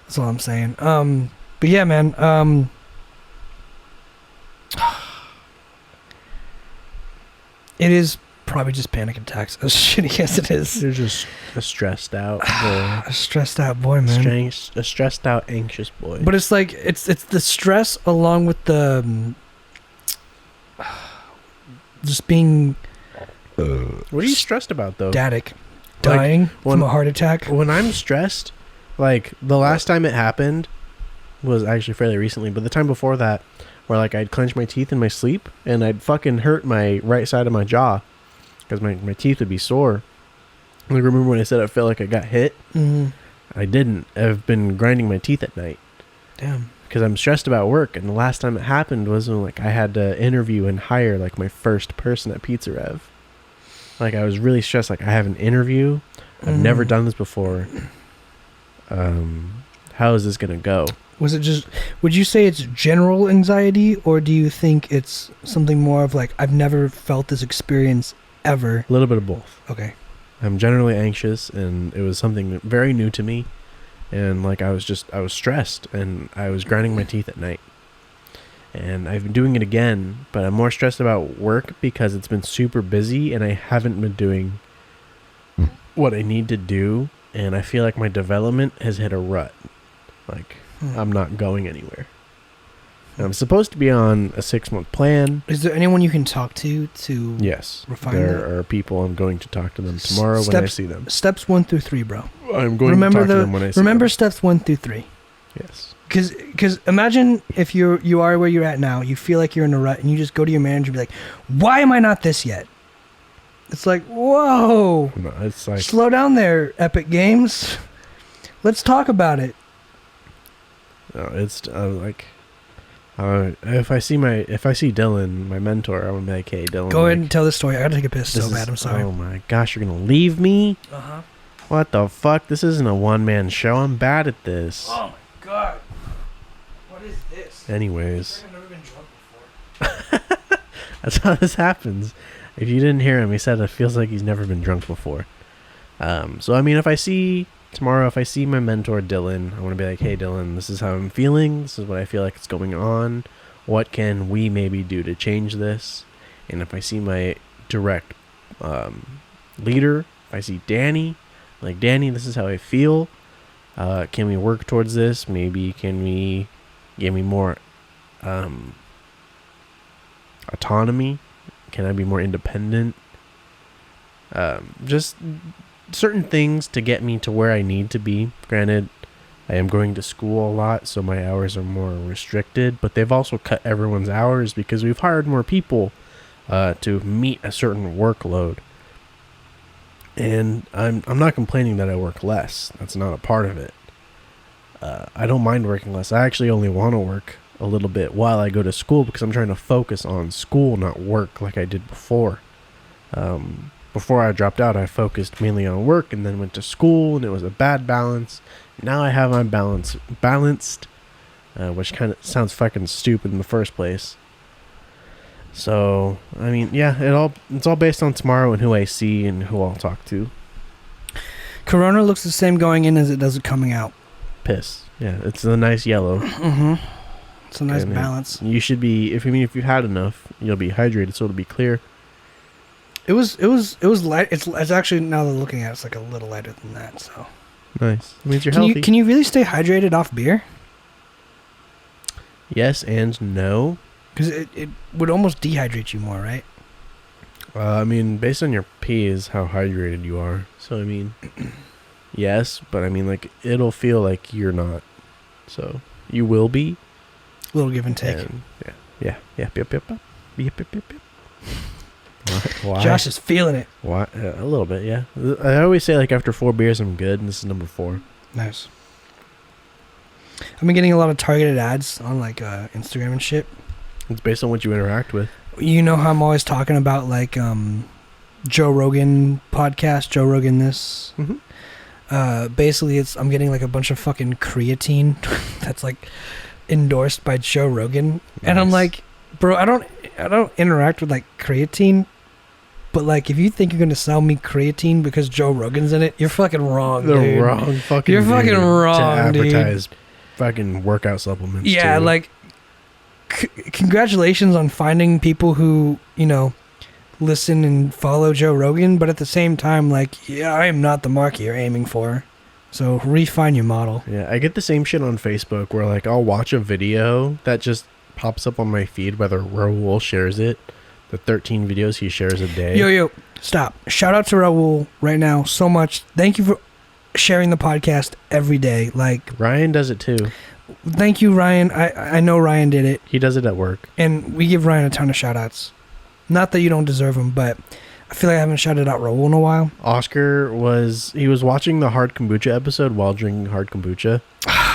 That's all I'm saying. But yeah, man. It is probably just panic attacks, as shitty as it is. You're just a stressed out boy. A stressed out boy, man. A stressed out, anxious boy. But it's like it's the stress along with the just being. What are you stressed about though? Static, dying from a heart attack. When I'm stressed, like the last time it happened was actually fairly recently, but the time before that, where like I'd clench my teeth in my sleep and I'd fucking hurt my right side of my jaw because my teeth would be sore. Like, remember when I said I felt like I got hit? Mm-hmm. I didn't. I've been grinding my teeth at night. Damn. Because I'm stressed about work, and the last time it happened was when like I had to interview and hire like my first person at Pizza Rev. Like I was really stressed. Like I have an interview. I've never done this before. How is this gonna go? Was it just, would you say it's general anxiety, or do you think it's something more of like, I've never felt this experience ever? A little bit of both. Okay. I'm generally anxious, and it was something very new to me. And like I was stressed, and I was grinding my teeth at night. And I've been doing it again, but I'm more stressed about work because it's been super busy, and I haven't been doing what I need to do. And I feel like my development has hit a rut. Like, I'm not going anywhere. And I'm supposed to be on a 6-month plan. Is there anyone you can talk to Yes, refine there that? are people. I'm going to talk to them tomorrow when I see them. Steps 1 through 3, bro. I'm going to talk to them when I see them. Remember steps 1 through 3. Yes. Because imagine if you are where you're at now, you feel like you're in a rut, and you just go to your manager and be like, why am I not this yet? It's like, whoa. No, it's like, slow down there, Epic Games. Let's talk about it. no, it's like, if I see Dylan, my mentor, I'm gonna be like, hey, Dylan. Go ahead and tell the story. I gotta take a piss so bad. I'm sorry. Oh my gosh, you're gonna leave me? Uh-huh. What the fuck? This isn't a one-man show. I'm bad at this. Oh my god. What is this? Anyways. I've never been drunk before. That's how this happens. If you didn't hear him, he said it feels like he's never been drunk before. So, I mean, if I see my mentor, Dylan, I want to be like, hey, Dylan, this is how I'm feeling. This is what I feel like is going on. What can we maybe do to change this? And if I see my direct leader, if I see Danny, like, Danny, this is how I feel. Can we work towards this? Maybe can we give me more autonomy? Can I be more independent? Just certain things to get me to where I need to be. Granted, I am going to school a lot, so my hours are more restricted, but they've also cut everyone's hours because we've hired more people to meet a certain workload. And I'm not complaining that I work less. That's not a part of it. I don't mind working less. I actually only want to work a little bit while I go to school because I'm trying to focus on school, not work like I did before. Before I dropped out, I focused mainly on work and then went to school, and it was a bad balance. Now I have my balance balanced, which kind of sounds fucking stupid in the first place. So, I mean, yeah, it's all based on tomorrow and who I see and who I'll talk to. Corona looks the same going in as it does coming out. Piss. Yeah, it's a nice yellow. Mm-hmm. It's a nice And balance. You should be, if you've had enough, you'll be hydrated, so it'll be clear. It was light. It's actually, now that I'm looking at it, it's like a little lighter than that. So Nice. It means you're healthy. Can you really stay hydrated off beer? Yes and no. Because it would almost dehydrate you more, right? I mean, based on your pee is how hydrated you are. So, I mean, yes, but I mean, like, it'll feel like you're not. So, you will be. Little give and take. And yeah. Yep. Why? Josh is feeling it. Why? A little bit, yeah. I always say, like, after 4 beers, I'm good, and this is number 4. Nice. I've been getting a lot of targeted ads on, like, Instagram and shit. It's based on what you interact with. You know how I'm always talking about, like, Joe Rogan podcast, Joe Rogan this. Mm-hmm. Basically, I'm getting like a bunch of fucking creatine that's like endorsed by Joe Rogan, Nice. and I'm like, bro, I don't interact with like creatine, but like if you think you're gonna sell me creatine because Joe Rogan's in it, you're fucking wrong. The dude. wrong fucking. You're fucking dude wrong, to dude. advertise fucking workout supplements. Yeah, too. like congratulations on finding people who listen and follow Joe Rogan, but at the same time, like, yeah, I am not the market you're aiming for. So refine your model. Yeah, I get the same shit on Facebook where like I'll watch a video that just pops up on my feed whether Raul shares it. The 13 videos he shares a day. Yo, stop. Shout out to Raul right now so much. Thank you for sharing the podcast every day. Like, Ryan does it too. thank you, Ryan. I know Ryan did it, He does it at work. and we give Ryan a ton of shout outs. Not that you don't deserve them, but I feel like I haven't shouted out Raul in a while. Oscar was watching the hard kombucha episode while drinking hard kombucha.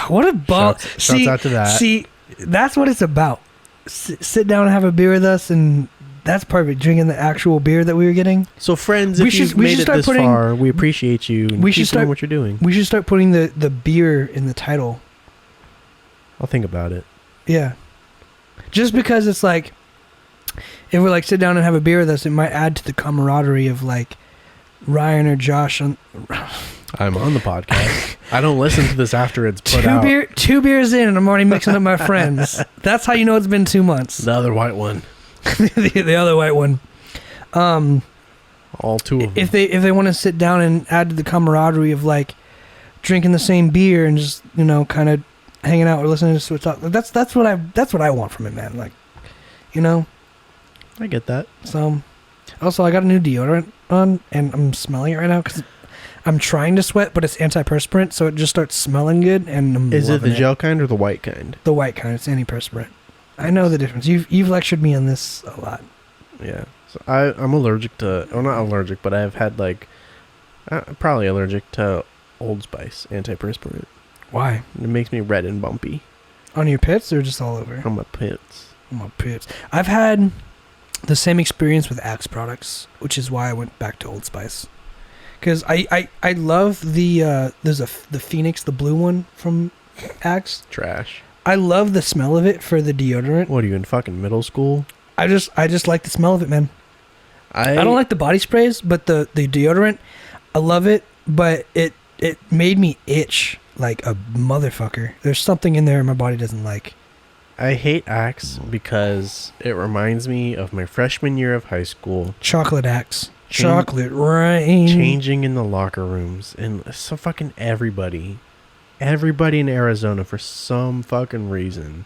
What a ball. Shouts out to that. See, that's what it's about. Sit down and have a beer with us, and that's perfect. Drinking the actual beer that we were getting. So friends, We if should- you've we made should it start this putting- far, we appreciate you. And we keep should doing start- what you're doing. We should start putting the beer in the title. I'll think about it. Yeah. Just because it's like, if we're like sit down and have a beer with us, it might add to the camaraderie of like Ryan or Josh. I'm on the podcast. I don't listen to this after it's put out. Two beers in, and I'm already mixing up my friends. That's how you know it's been 2 months. The other white one. the other white one. All two of them. If they want to sit down and add to the camaraderie of like drinking the same beer and just kind of hanging out or listening to Switch Talk, that's what I want from it, man. Like, I get that. So, also I got a new deodorant on, and I'm smelling it right now because I'm trying to sweat, but it's antiperspirant, so it just starts smelling good. And I'm Is it loving the gel kind or the white kind? The white kind. It's antiperspirant. I know the difference. You've lectured me on this a lot. Yeah. So I'm allergic to, well, not allergic, but I've had like, probably allergic to Old Spice antiperspirant. Why? It makes me red and bumpy On your pits or just all over? on my pits. On my pits. I've had the same experience with Axe products, which is why I went back to Old Spice. Because I love the the Phoenix, the blue one from Axe. Trash. I love the smell of it for the deodorant. What are you in fucking middle school? I just like the smell of it, man. I don't like the body sprays, but the deodorant, I love it, but it made me itch like a motherfucker. There's something in there my body doesn't like. I hate Axe because it reminds me of my freshman year of high school. Chocolate Axe. Chocolate rain. Changing in the locker rooms, and so fucking everybody in Arizona for some fucking reason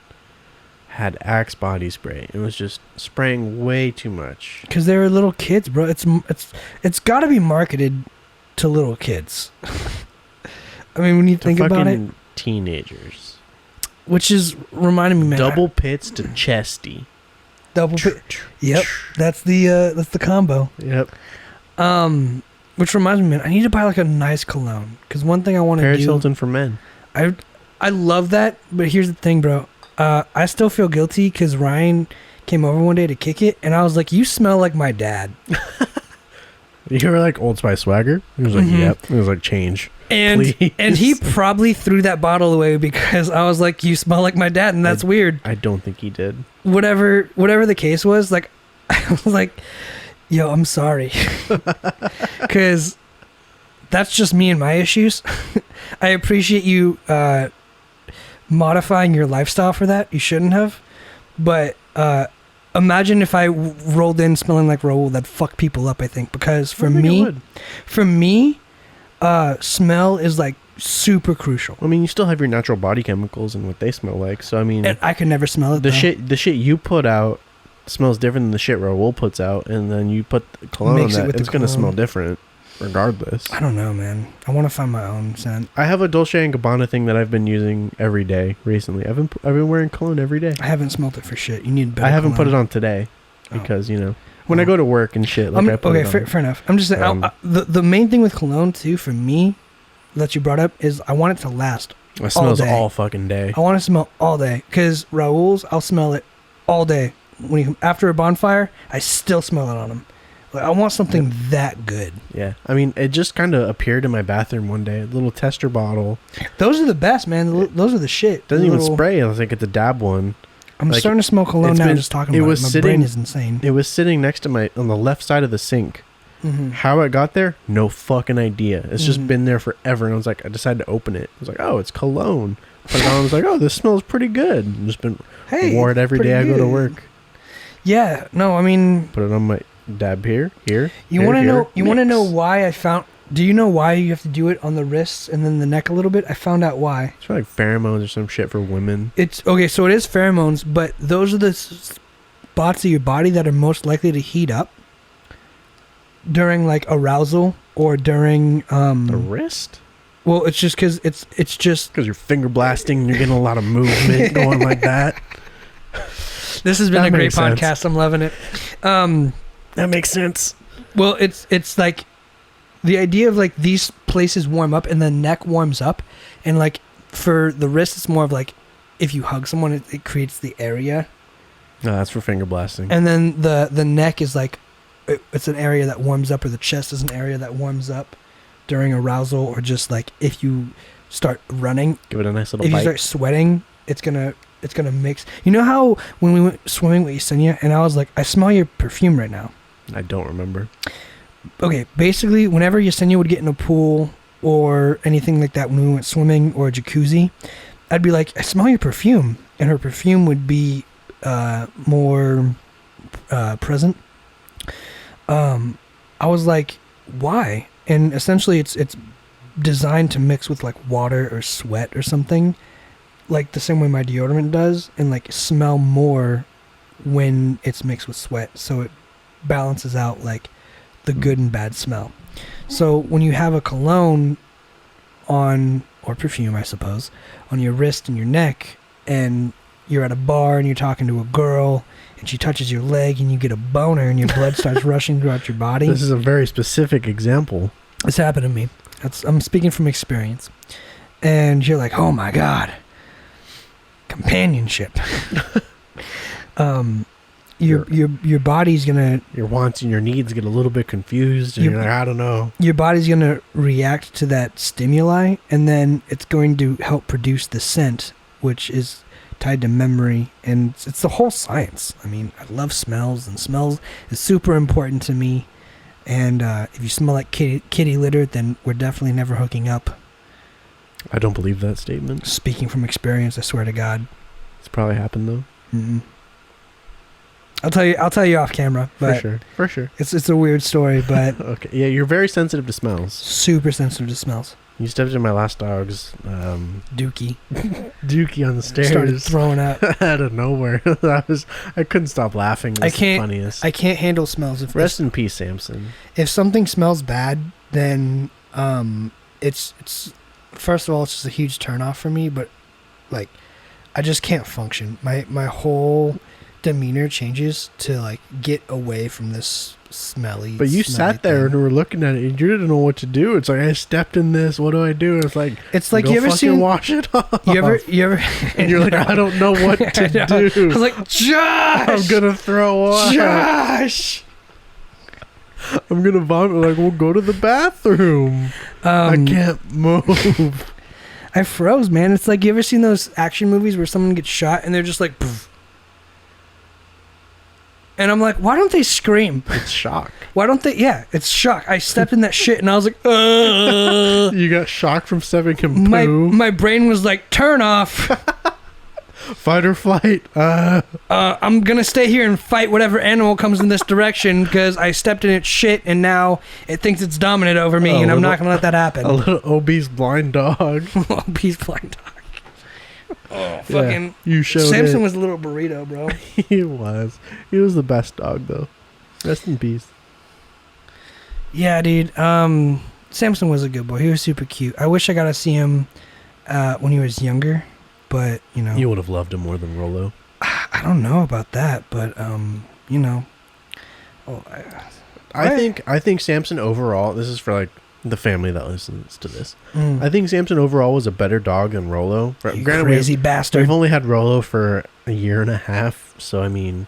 had Axe body spray. It was just spraying way too much. Because they were little kids, bro. It's got to be marketed to little kids. I mean, when you think about it, teenagers. which is reminding me, man. Double pits to chesty. Double pit. Yep, that's the combo. Yep. Which reminds me, man, I need to buy like a nice cologne. Because one thing I want to Paris do, Hilton for men. I love that, but here's the thing, bro. I still feel guilty because Ryan came over one day to kick it, and I was like, "You smell like my dad." You were like Old Spice swagger. He was like, Mhm. "Yep." He was like, "Change." And Please. and he probably threw that bottle away because I was like, "You smell like my dad," and that's weird. I don't think he did. Whatever the case was, like, I was like, "Yo, I'm sorry," because that's just me and my issues. I appreciate you modifying your lifestyle for that. You shouldn't have, but imagine if I rolled in smelling like Raul. That'd fuck people up, I think, because for me, smell is like super crucial. I mean, you still have your natural body chemicals and what they smell like. So I mean, And I can never smell it. the though. shit you put out smells different than the shit Raul puts out, and then you put cologne Mix it on with that, the it's gonna smell cologne. different, regardless. I don't know, man. I want to find my own scent. I have a Dolce and Gabbana thing that I've been using every day recently. I've been wearing cologne every day. I haven't smelled it for shit. You need better. I haven't put it cologne. on today Oh. because when I go to work and shit, like I put it on. Fair enough. I'm just saying. The main thing with cologne too, for me, that you brought up is I want it to last. It smells day. all fucking day. I want to smell all day because Raul's, I'll smell it all day. After a bonfire, I still smell it on him. Like, I want something that good. Yeah. I mean, it just kind of appeared in my bathroom one day. A little tester bottle. Those are the best, man. Those are the shit. Doesn't even spray. I was like, it's a dab one. I'm like, starting to smoke cologne now just talking about it. My brain is insane. It was sitting next to on the left side of the sink. Mm-hmm. How it got there, no fucking idea. It's just been there forever. And I decided to open it. I was like, oh, it's cologne. But I was like, oh, this smells pretty good. And just wore it every day I go to work. Yeah, no, I mean, put it on my dab here. You want to know? You want to know why I found? Do you know why you have to do it on the wrists and then the neck a little bit? I found out why. It's for like pheromones or some shit for women. It's okay. So it is pheromones, but those are the spots of your body that are most likely to heat up during like arousal or during the wrist. Well, it's just because it's just because you're finger blasting and you're getting a lot of movement going like that. This has been a great podcast. I'm loving it. That makes sense. Well, it's like the idea of like these places warm up and the neck warms up, and like for the wrist, it's more of like if you hug someone, it creates the area. No, that's for finger blasting. And then the neck is like it's an area that warms up, or the chest is an area that warms up during arousal, or just like if you start running, give it a nice little if bite. You start sweating, it's gonna mix. You know how when we went swimming with Yesenia and I was like, I smell your perfume right now. I don't remember. Okay, basically whenever Yesenia would get in a pool or anything like that, when we went swimming or a jacuzzi, I'd be like, I smell your perfume, and her perfume would be more present. I was like, why? And essentially it's designed to mix with like water or sweat or something, like the same way my deodorant does, and like smell more when it's mixed with sweat, so it balances out like the good and bad smell. So when you have a cologne on, or perfume I suppose, on your wrist and your neck, and you're at a bar and you're talking to a girl and she touches your leg and you get a boner and your blood starts rushing throughout your body. This is a very specific example. It's happened to me. I'm speaking from experience. And you're like, oh my God. Companionship. Your body's gonna, your wants and your needs get a little bit confused, and you're like, I don't know. Your body's gonna react to that stimuli, and then it's going to help produce the scent, which is tied to memory, and it's the whole science. I mean, I love smells, and smells is super important to me. And if you smell like kitty litter, then we're definitely never hooking up. I don't believe that statement. Speaking from experience, I swear to God. It's probably happened though. Mm-mm. I'll tell you off camera. But for sure. It's a weird story, but okay. Yeah, you're very sensitive to smells. Super sensitive to smells. You stepped in my last dog's Dookie. Dookie on the stairs. Started throwing up out of nowhere. I couldn't stop laughing. I can't handle smells. Rest in peace, Samson. If something smells bad, then it's first of all, it's just a huge turnoff for me. But like, I just can't function. My whole demeanor changes to like get away from this smelly. But you sat there and were looking at it and you didn't know what to do. It's like, I stepped in this, what do I do? And it's like you ever seen wash it off. You ever and you're like, I don't know what to do. I was like, Josh, I'm gonna throw up. Josh, I'm gonna vomit. Like, we'll go to the bathroom. I can't move. I froze, man. It's like, you ever seen those action movies where someone gets shot and they're just like, poof. And I'm like, why don't they scream? It's shock. Why don't they? Yeah, it's shock. I stepped in that shit and I was like, You got shocked from stepping in poo? My brain was like, turn off. Fight or flight. I'm going to stay here and fight whatever animal comes in this direction because I stepped in its shit and now it thinks it's dominant over me and I'm not going to let that happen. A little obese blind dog. Obese blind dog. Oh, fucking! Yeah, you showed Samson it. was a little burrito, bro. He was. He was the best dog, though. Rest in peace. Yeah, dude. Samson was a good boy. He was super cute. I wish I got to see him when he was younger, but you know. You would have loved him more than Rolo. I don't know about that, but you know. Oh, I think Samson overall. This is for like the family that listens to this. I think Samson overall was a better dog than Rolo. You crazy bastard. We've only had Rolo for a year and a half, so I mean,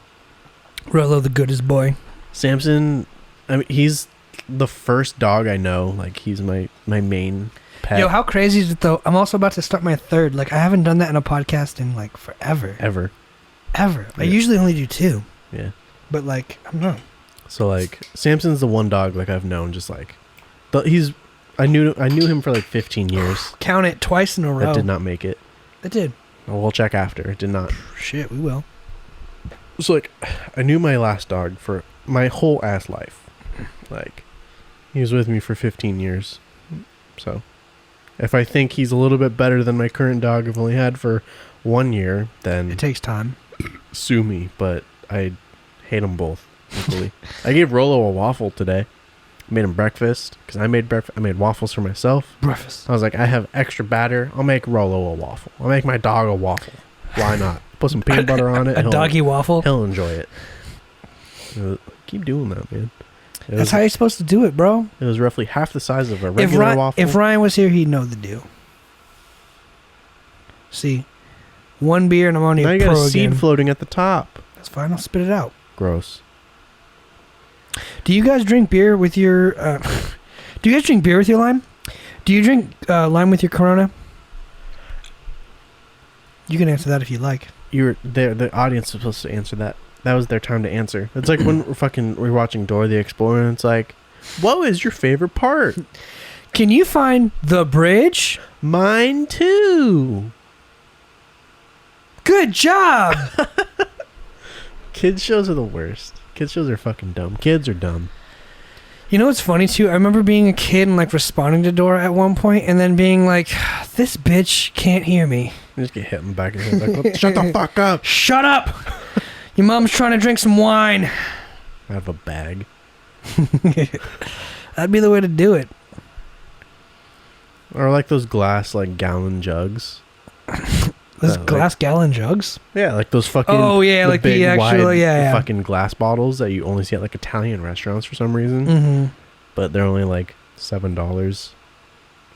Rolo the goodest boy. Samson I mean, he's the first dog I know. Like, he's my main pet. Yo, how crazy is it though? I'm also about to start my third. Like, I haven't done that in a podcast in like forever. Ever. Yeah. I usually only do 2. Yeah. But like, I don't know. So like, Samson's the one dog like I've known. Just like, I knew him for like 15 years. Count it twice in a row. That did not make it. It did. Well, we'll check after. It did not. Shit, we will. So like, I knew my last dog for my whole ass life. Like, he was with me for 15 years. So, if I think he's a little bit better than my current dog I've only had for 1 year, then It takes time. sue me. But I hate them both equally. I gave Rolo a waffle today. Made him breakfast because I made breakfast. I made waffles for myself. Breakfast. I was like, I have extra batter. I'll make Rolo a waffle. I'll make my dog a waffle. Why not? Put some peanut butter on it. A doggy waffle. He'll enjoy it. Keep doing that, man. That's how you're supposed to do it, bro. It was roughly half the size of a regular waffle. If Ryan was here, he'd know the deal. See, 1 beer and I'm on now your you got pro a seed again. floating at the top. That's fine. I'll spit it out. Gross. Do you guys drink beer with your? Do you guys drink beer with your lime? Do you drink lime with your Corona? You can answer that if you like. You're there. The audience is supposed to answer that. That was their time to answer. It's like when we're watching Dora the Explorer, and it's like, what was your favorite part? Can you find the bridge? Mine too. Good job. Kids shows are the worst. Kids shows are fucking dumb. Kids are dumb. You know what's funny too? I remember being a kid and like responding to Dora at one point, and then being like, "This bitch can't hear me." You just get hit in the back of the head. Like, shut the fuck up. Shut up. Your mom's trying to drink some wine. I have a bag. That'd be the way to do it. Or like those glass like gallon jugs. Those glass gallon jugs? Yeah, like those fucking. Oh yeah, like big, the actual wide, yeah. fucking glass bottles that you only see at like Italian restaurants for some reason. Mm-hmm. But they're only like $7.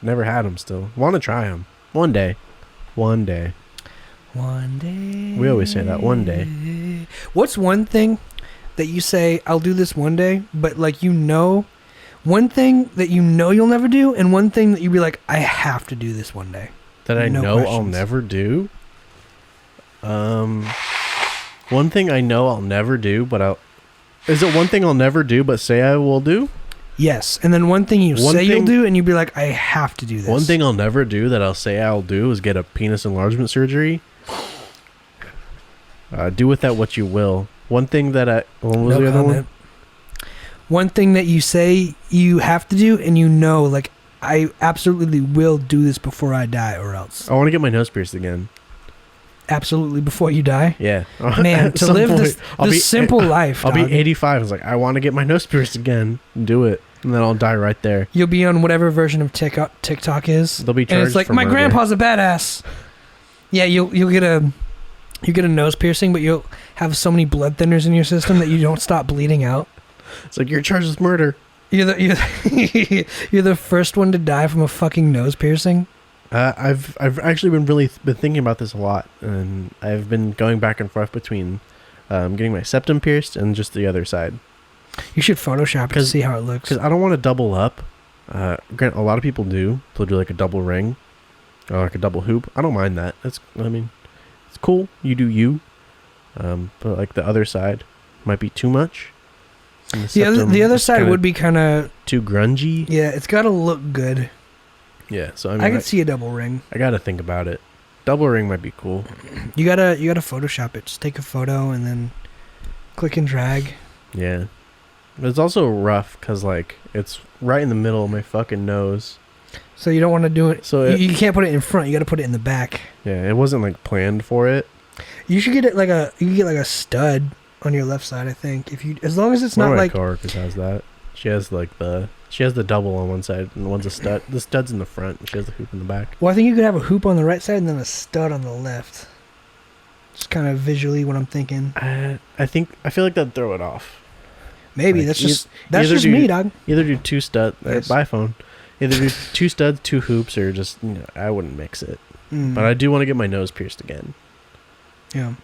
Never had them. Still want to try them one day. One day. One day. We always say that, one day. What's one thing that you say, I'll do this one day, but like one thing that you know you'll never do, and one thing that you'd be like, I have to do this one day. That I No know questions. I'll never do. One thing I know I'll never do, but is it one thing I'll never do, but say I will do? Yes, and then one thing you'll do, and you'd be like, I have to do this. One thing I'll never do that I'll say I'll do is get a penis enlargement surgery. Do with that what you will. One thing that what was the other one? One thing that you say you have to do, and you know, like, I absolutely will do this before I die, or else. I want to get my nose pierced again. Absolutely before you die? Yeah. Man, to live this simple life, I'll dog. be 85. It's like, I want to get my nose pierced again. Do it. And then I'll die right there. You'll be on whatever version of TikTok is. They'll be charged and it's like, for my murder. grandpa's a badass. Yeah, you'll get a nose piercing, but you'll have so many blood thinners in your system that you don't stop bleeding out. It's like, you're charged with murder. You're the first one to die from a fucking nose piercing. I've actually been thinking about this a lot, and I've been going back and forth between getting my septum pierced and just the other side. You should Photoshop it to see how it looks. Because I don't want to double up. Grant, a lot of people do. They'll do like a double ring or like a double hoop. I don't mind that. It's cool. You do you. But like the other side might be too much. The other side would be kind of too grungy. Yeah, it's got to look good. Yeah, so I could see a double ring. I gotta think about it. Double ring might be cool. You gotta Photoshop it. Just take a photo and then click and drag. Yeah, but it's also rough because like it's right in the middle of my fucking nose. So you don't want to do it. So you can't put it in front. You got to put it in the back. Yeah, it wasn't like planned for it. You should get it you can get like a stud on your left side. I think as long as it's One not of my like. coworkers has that. She has the double on one side and one's a stud. The stud's in the front. And she has the hoop in the back. Well, I think you could have a hoop on the right side and then a stud on the left. Just kind of visually what I'm thinking. I feel like that'd throw it off. Maybe Like, that's just me, dog. Either do two studs. Yes. Buy a phone. Either do two studs, two hoops, or just I wouldn't mix it. But I do want to get my nose pierced again. Yeah.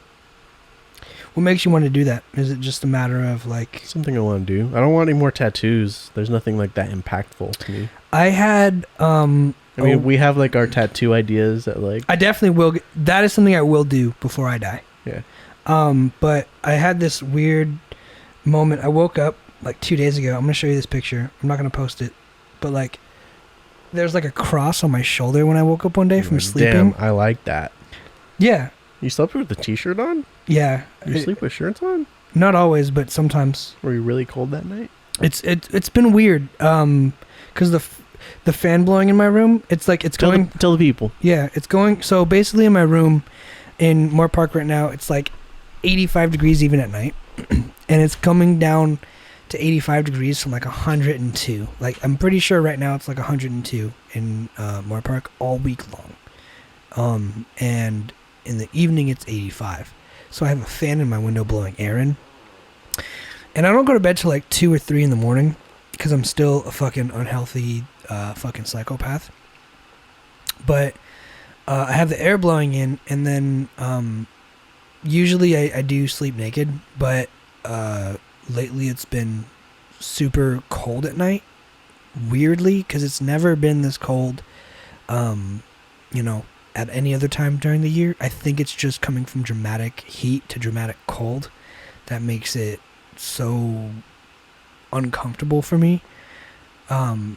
What makes you want to do that? Is it just a matter of like Something I want to do. I don't want any more tattoos. There's nothing like that impactful to me. I had I mean, we have like our tattoo ideas that like. I definitely will. That is something I will do before I die. Yeah. But I had this weird moment. I woke up like 2 days ago. I'm gonna show you this picture. I'm not gonna post it, but like, there's like a cross on my shoulder when I woke up one day from sleeping. Damn, I like that. Yeah. You slept with the t-shirt on? Yeah. You sleep with shirts on? Not always, but sometimes. Were you really cold that night? It's been weird. Because the fan blowing in my room, it's like it's going. Tell the people. Yeah, it's going. So basically, in my room in Moore Park right now, it's like 85 degrees even at night, and it's coming down to 85 degrees from like 102. Like I'm pretty sure right now it's like 102 in Moore Park all week long. And in the evening it's 85. So I have a fan in my window blowing air in. And I don't go to bed till like 2 or 3 in the morning because I'm still a fucking unhealthy fucking psychopath. But I have the air blowing in, and then usually I do sleep naked, but lately it's been super cold at night. Weirdly, because it's never been this cold, at any other time during the year. I think it's just coming from dramatic heat to dramatic cold that makes it so uncomfortable for me, to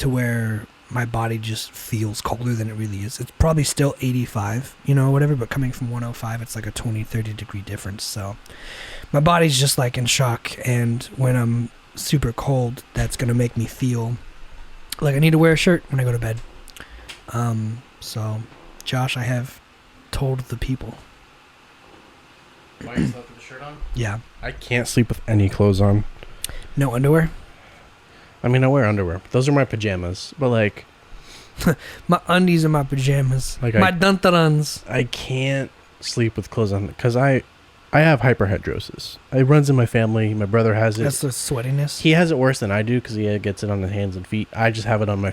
where my body just feels colder than it really is. It's probably still 85, whatever, but coming from 105, it's like a 20-30 degree difference. So my body's just like in shock, and when I'm super cold, that's gonna make me feel like I need to wear a shirt when I go to bed. So, Josh, I have told the people. Why you slept with the shirt on? Yeah. I can't sleep with any clothes on. No underwear? I mean, I wear underwear. But those are my pajamas. But like... My undies are my pajamas. Like my duntaruns. I can't sleep with clothes on because I have hyperhidrosis. It runs in my family. My brother has it. That's the sweatiness? He has it worse than I do because he gets it on his hands and feet. I just have it on my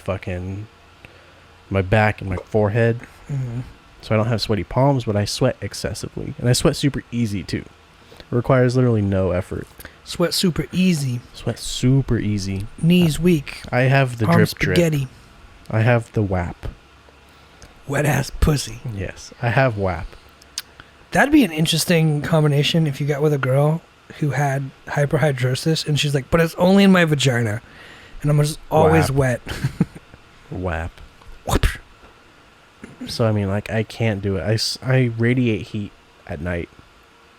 back and my forehead. Mm-hmm. So I don't have sweaty palms, but I sweat excessively. And I sweat super easy, too. It requires literally no effort. Sweat super easy. Sweat super easy. Knees weak. I have the Arms drip spaghetti. drip. I have the WAP. Wet ass pussy. Yes, I have WAP. That'd be an interesting combination if you got with a girl who had hyperhidrosis and she's like, but it's only in my vagina. And I'm just always wet. WAP. So, I mean, like, I can't do it. I radiate heat at night.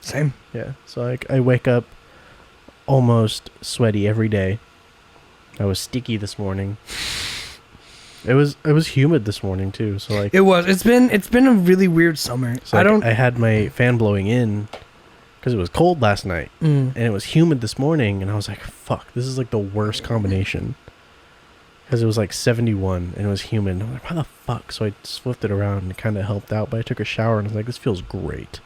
Same. Yeah. So, like, I wake up almost sweaty every day. I was sticky this morning. It was humid this morning, too. So, like... It was. It's been a really weird summer. So, like, I had my fan blowing in because it was cold last night. And it was humid this morning. And I was like, fuck, this is, like, the worst combination. Because it was like 71 and it was humid. And I'm like, why the fuck? So I flipped it around and it kind of helped out. But I took a shower and I was like, this feels great.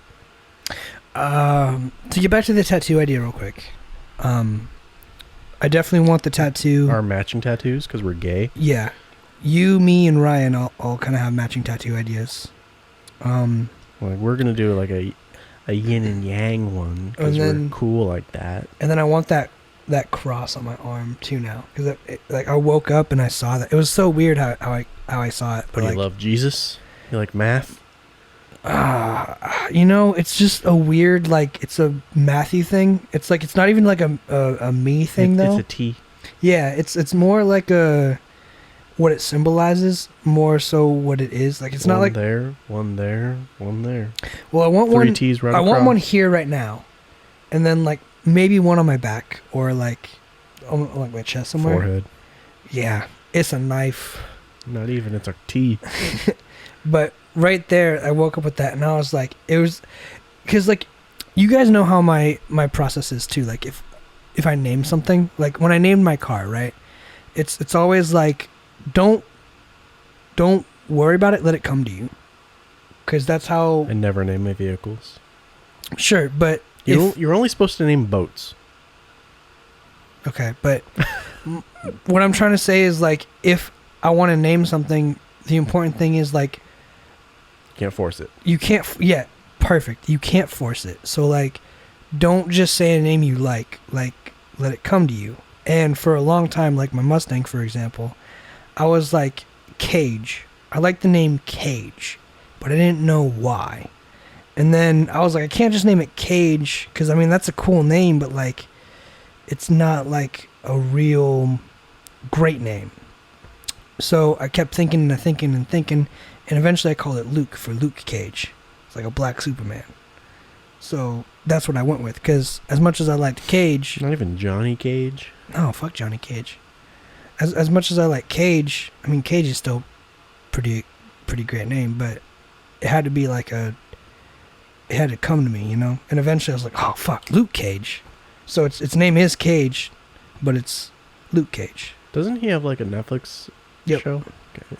To get back to the tattoo idea real quick. I definitely want the tattoo. Our matching tattoos because we're gay. Yeah. You, me, and Ryan all kind of have matching tattoo ideas. Like we're going to do like a yin and yang one because we're cool like that. And then I want that cross on my arm too now because like I woke up and I saw that. It was so weird how I saw it. But you love Jesus? You like math? It's just a weird, like, it's a mathy thing. It's like it's not even like a me thing though. It's a T. Yeah, it's more like what it symbolizes more so what it is. Like it's not like one there. Well, I want 3 T's right across. want one here right now, and then like maybe one on my back or like on like my chest somewhere. Forehead. Yeah, it's a knife. Not even. It's a T. But right there, I woke up with that, and I was like, it was, because like, you guys know how my process is too. Like if I name something, like when I named my car, right? It's always like, don't worry about it. Let it come to you, because that's how. I never name my vehicles. Sure, but you're only supposed to name boats. Okay, but what I'm trying to say is like, if I want to name something, the important thing is like. Can't force it. You can't. Yeah, perfect. You can't force it. So like, don't just say a name you like let it come to you. And for a long time, like my Mustang, for example, I was like, Cage. I like the name Cage, but I didn't know why. And then I was like, I can't just name it Cage, because, I mean, that's a cool name, but, like, it's not, like, a real great name. So I kept thinking and thinking, and eventually I called it Luke for Luke Cage. It's like a black Superman. So that's what I went with, because as much as I liked Cage... Not even Johnny Cage? No, fuck Johnny Cage. As much as I like Cage, I mean, Cage is still pretty great name, but it had to be like it had to come to me, you know? And eventually I was like, oh, fuck, Luke Cage. So its name is Cage, but it's Luke Cage. Doesn't he have like a Netflix show? Okay.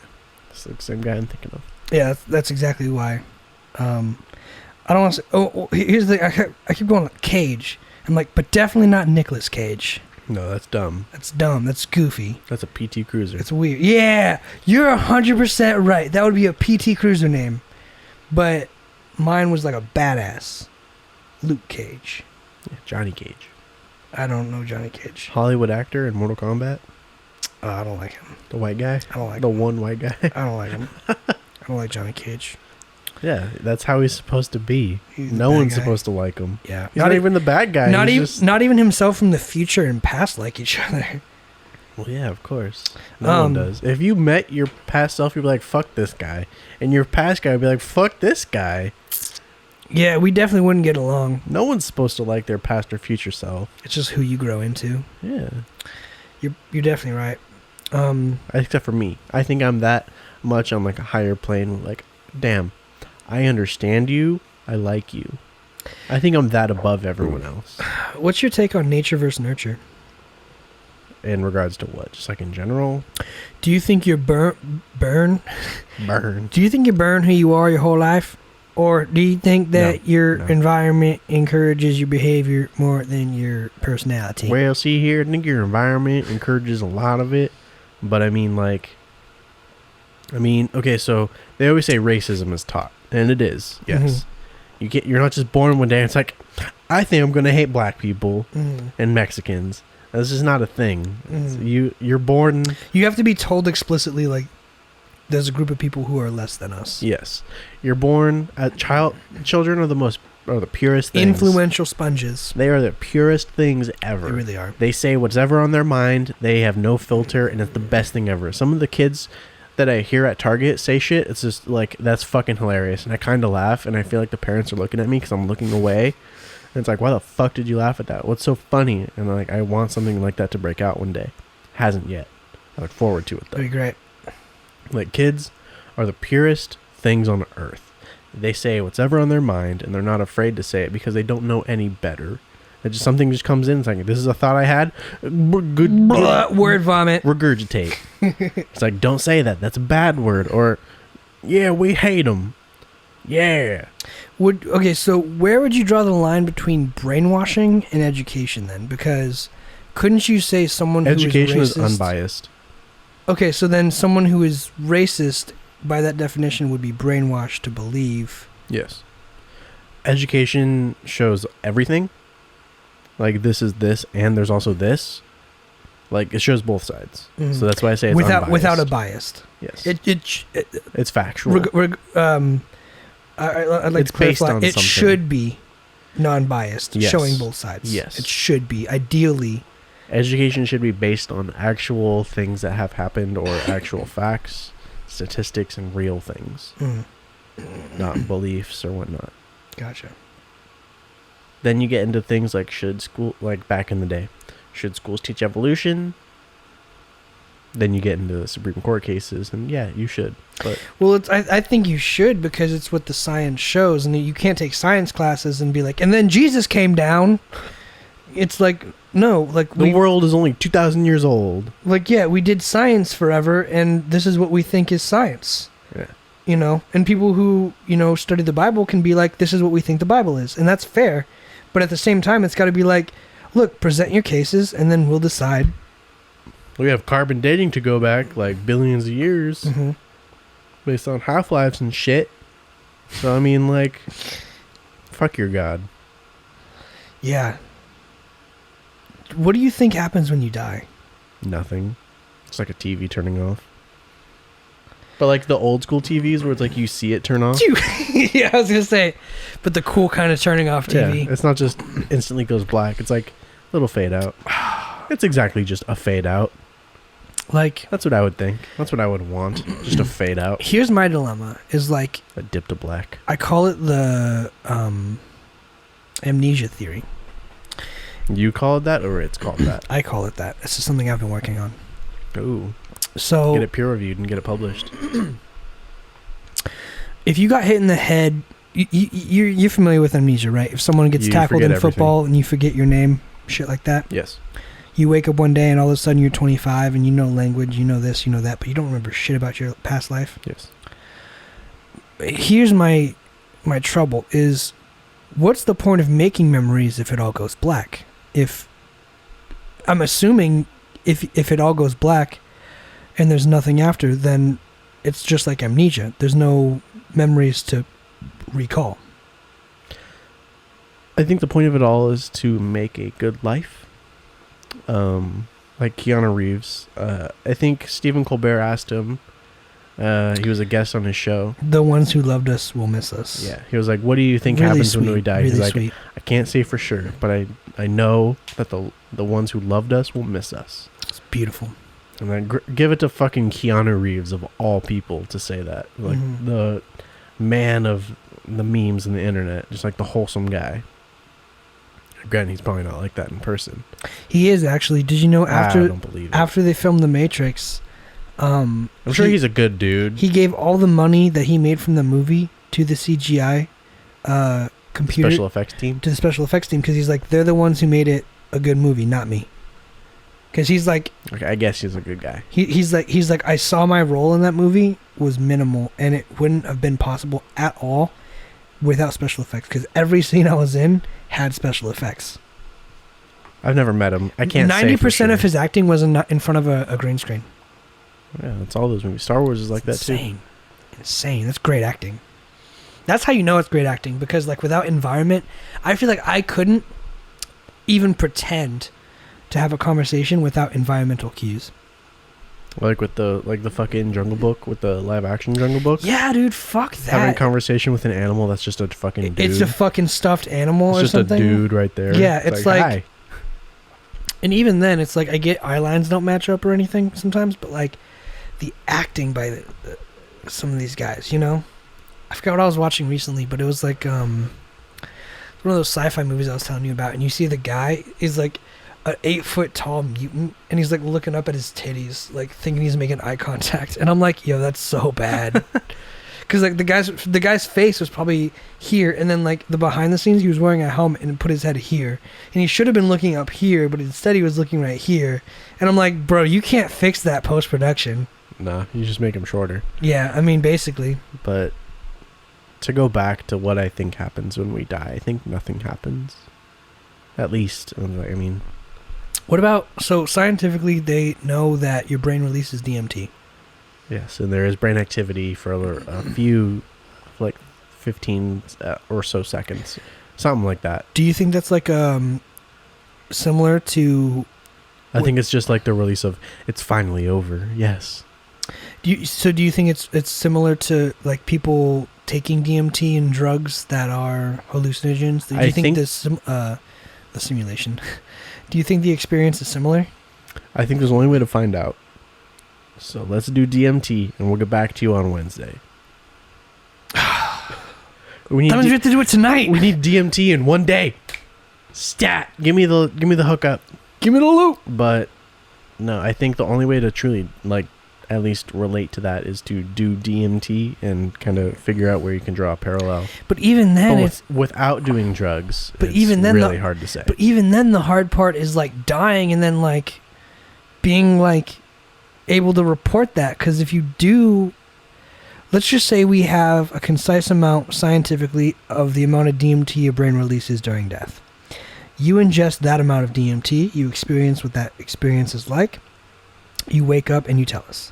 It's the same guy I'm thinking of. Yeah, that's exactly why. I don't want to say... Oh, here's the... I keep going like Cage. I'm like, but definitely not Nicolas Cage. No, that's dumb. That's dumb. That's goofy. That's a PT Cruiser. It's weird. Yeah, you're 100% right. That would be a PT Cruiser name. But mine was like a badass. Luke Cage. Yeah, Johnny Cage. I don't know Johnny Cage. Hollywood actor in Mortal Kombat. I don't like him. The white guy? I don't like the him. one white guy? I don't like him. I don't like Johnny Cage. Yeah, that's how he's supposed to be. He's no one's supposed to like him. Yeah. He's not even the bad guy. Not even himself from the future and past like each other. Well, yeah, of course. No one does. If you met your past self, you'd be like, fuck this guy. And your past guy would be like, fuck this guy. Yeah, we definitely wouldn't get along. No one's supposed to like their past or future self. It's just who you grow into. Yeah. You're definitely right. Except for me. I think I'm that much on like a higher plane. Like, damn, I understand you. I like you. I think I'm that above everyone else. What's your take on nature versus nurture? In regards to what? Just like in general? Do you think you're burn? Burn. Do you think you burn who you are your whole life? Or do you think that your environment encourages your behavior more than your personality? Well, see here, I think your environment encourages a lot of it. But okay, so they always say racism is taught. And it is, yes. Mm-hmm. You're not just born one day and it's like, I think I'm going to hate black people and Mexicans. This is not a thing. You're born... You have to be told explicitly, like, there's a group of people who are less than us. Yes. You're born... Children are the purest things. Influential sponges. They are the purest things ever. They really are. They say whatever on their mind. They have no filter, and it's the best thing ever. Some of the kids that I hear at Target say shit, it's just like, that's fucking hilarious. And I kind of laugh, and I feel like the parents are looking at me because I'm looking away. And it's like, why the fuck did you laugh at that? What's so funny? And like, I want something like that to break out one day. Hasn't yet. I look forward to it though. That'd be great. Like, kids are the purest things on earth. They say whatever on their mind, and they're not afraid to say it because they don't know any better. Something just comes in. It's like, this is a thought I had. Good. Word vomit. Regurgitate. It's like, don't say that. That's a bad word. Or, yeah, we hate them. Yeah. Okay, so where would you draw the line between brainwashing and education then? Because couldn't you say someone education who is racist... is unbiased. Okay, so then someone who is racist, by that definition, would be brainwashed to believe... Yes. Education shows everything. Like, this is this, and there's also this. Like, it shows both sides. Mm-hmm. So that's why I say it's unbiased. Without a bias. Yes. It's factual. I'd like to clarify. It should be non-biased, showing both sides. Yes. It should be, ideally. Education should be based on actual things that have happened or actual facts, statistics, and real things. Not beliefs or whatnot. Gotcha. Then you get into things like like back in the day, should schools teach evolution? Then you get into the Supreme Court cases, and yeah, you should. But I think you should, because it's what the science shows, and you can't take science classes and be like, and then Jesus came down. It's like, no, like the world is only 2,000 years old. Like, yeah, we did science forever, and this is what we think is science. Yeah. You know, and people who, study the Bible can be like, this is what we think the Bible is, and that's fair. But at the same time, it's got to be like, look, present your cases, and then we'll decide. We have carbon dating to go back like billions of years based on half-lives and shit. So, I mean, like, fuck your God. Yeah. What do you think happens when you die? Nothing. It's like a TV turning off. But like the old school TVs where it's like you see it turn off. Yeah, I was gonna say, but the cool kind of turning off TV. Yeah, it's not just instantly goes black. It's like a little fade out. It's exactly just a fade out. Like, that's what I would think. That's what I would want. Just a fade out. Here's my dilemma: is like a dip to black. I call it the amnesia theory. You call it that, or it's called that? I call it that. This is something I've been working on. Ooh. So get it peer reviewed and get it published. If you got hit in the head, you're familiar with amnesia, right? If someone gets tackled in football and you forget your name, shit like that. Yes. You wake up one day and all of a sudden you're 25 and you know language, you know this, you know that, but you don't remember shit about your past life. Yes. Here's my trouble is, what's the point of making memories if it all goes black? If I'm assuming if it all goes black and there's nothing after, then it's just like amnesia. There's no memories to recall. I think the point of it all is to make a good life. Like Keanu Reeves. I think Stephen Colbert asked him, he was a guest on his show. The ones who loved us will miss us. Yeah. He was like, what do you think happens when we die? Really He's like, sweet. I can't say for sure, but I know that the ones who loved us will miss us. It's beautiful. And then give it to fucking Keanu Reeves of all people to say that. Like the man of the memes and the internet, just like the wholesome guy. Granted, he's probably not like that in person. He is actually. Did you know I don't believe it. After they filmed The Matrix, I'm sure he's a good dude. He gave all the money that he made from the movie to the CGI computer special effects team. To the special effects team, because he's like, they're the ones who made it a good movie, not me. Because he's like, okay, I guess he's a good guy. He's like, I saw my role in that movie was minimal, and it wouldn't have been possible at all without special effects. Because every scene I was in had special effects. I've never met him. I can't. 90% of his acting was in front of a green screen. Yeah, that's all those movies. Star Wars is like that too. Insane. That's great acting. That's how you know it's great acting, because like without environment, I feel like I couldn't even pretend to have a conversation without environmental cues. Like with the fucking Jungle Book, with the live action Jungle Book. Yeah, dude, fuck that. Having a conversation with an animal that's just a fucking dude. It's a fucking stuffed animal it's or something. It's just a dude right there. Yeah, it's like hi. And even then, it's like I get eye lines don't match up or anything sometimes, but like the acting by some of these guys, you know? I forgot what I was watching recently, but it was like one of those sci-fi movies I was telling you about, and you see the guy is like an 8-foot tall mutant, and he's like looking up at his titties, like thinking he's making eye contact, and I'm like, yo, that's so bad. Because like the guy's face was probably here, and then like the behind the scenes, he was wearing a helmet and put his head here, and he should have been looking up here, but instead he was looking right here, and I'm like, bro, you can't fix that post production. Nah, you just make him shorter. Yeah, I mean, basically. But to go back to what I think happens when we die, I think nothing happens. At least, I mean. What about, so scientifically they know that your brain releases DMT. Yes, and there is brain activity for a few, like 15 or so seconds. Something like that. Do you think that's like similar to... I think it's just like the release of, it's finally over, yes. Do you think it's similar to like people taking DMT and drugs that are hallucinogens? Do you think the simulation... Do you think the experience is similar? I think there's only way to find out. So let's do DMT, and we'll get back to you on Wednesday. That means we have to do it tonight. We need DMT in one day. Stat. Give me the hookup. Give me the loop. But no, I think the only way to truly like at least relate to that is to do DMT and kind of figure out where you can draw a parallel. But even then, without doing drugs, but it's even then, really hard to say. But even then, the hard part is like dying and then like being like able to report that. Because if you do, let's just say we have a concise amount scientifically of the amount of DMT your brain releases during death. You ingest that amount of DMT, you experience what that experience is like, you wake up and you tell us.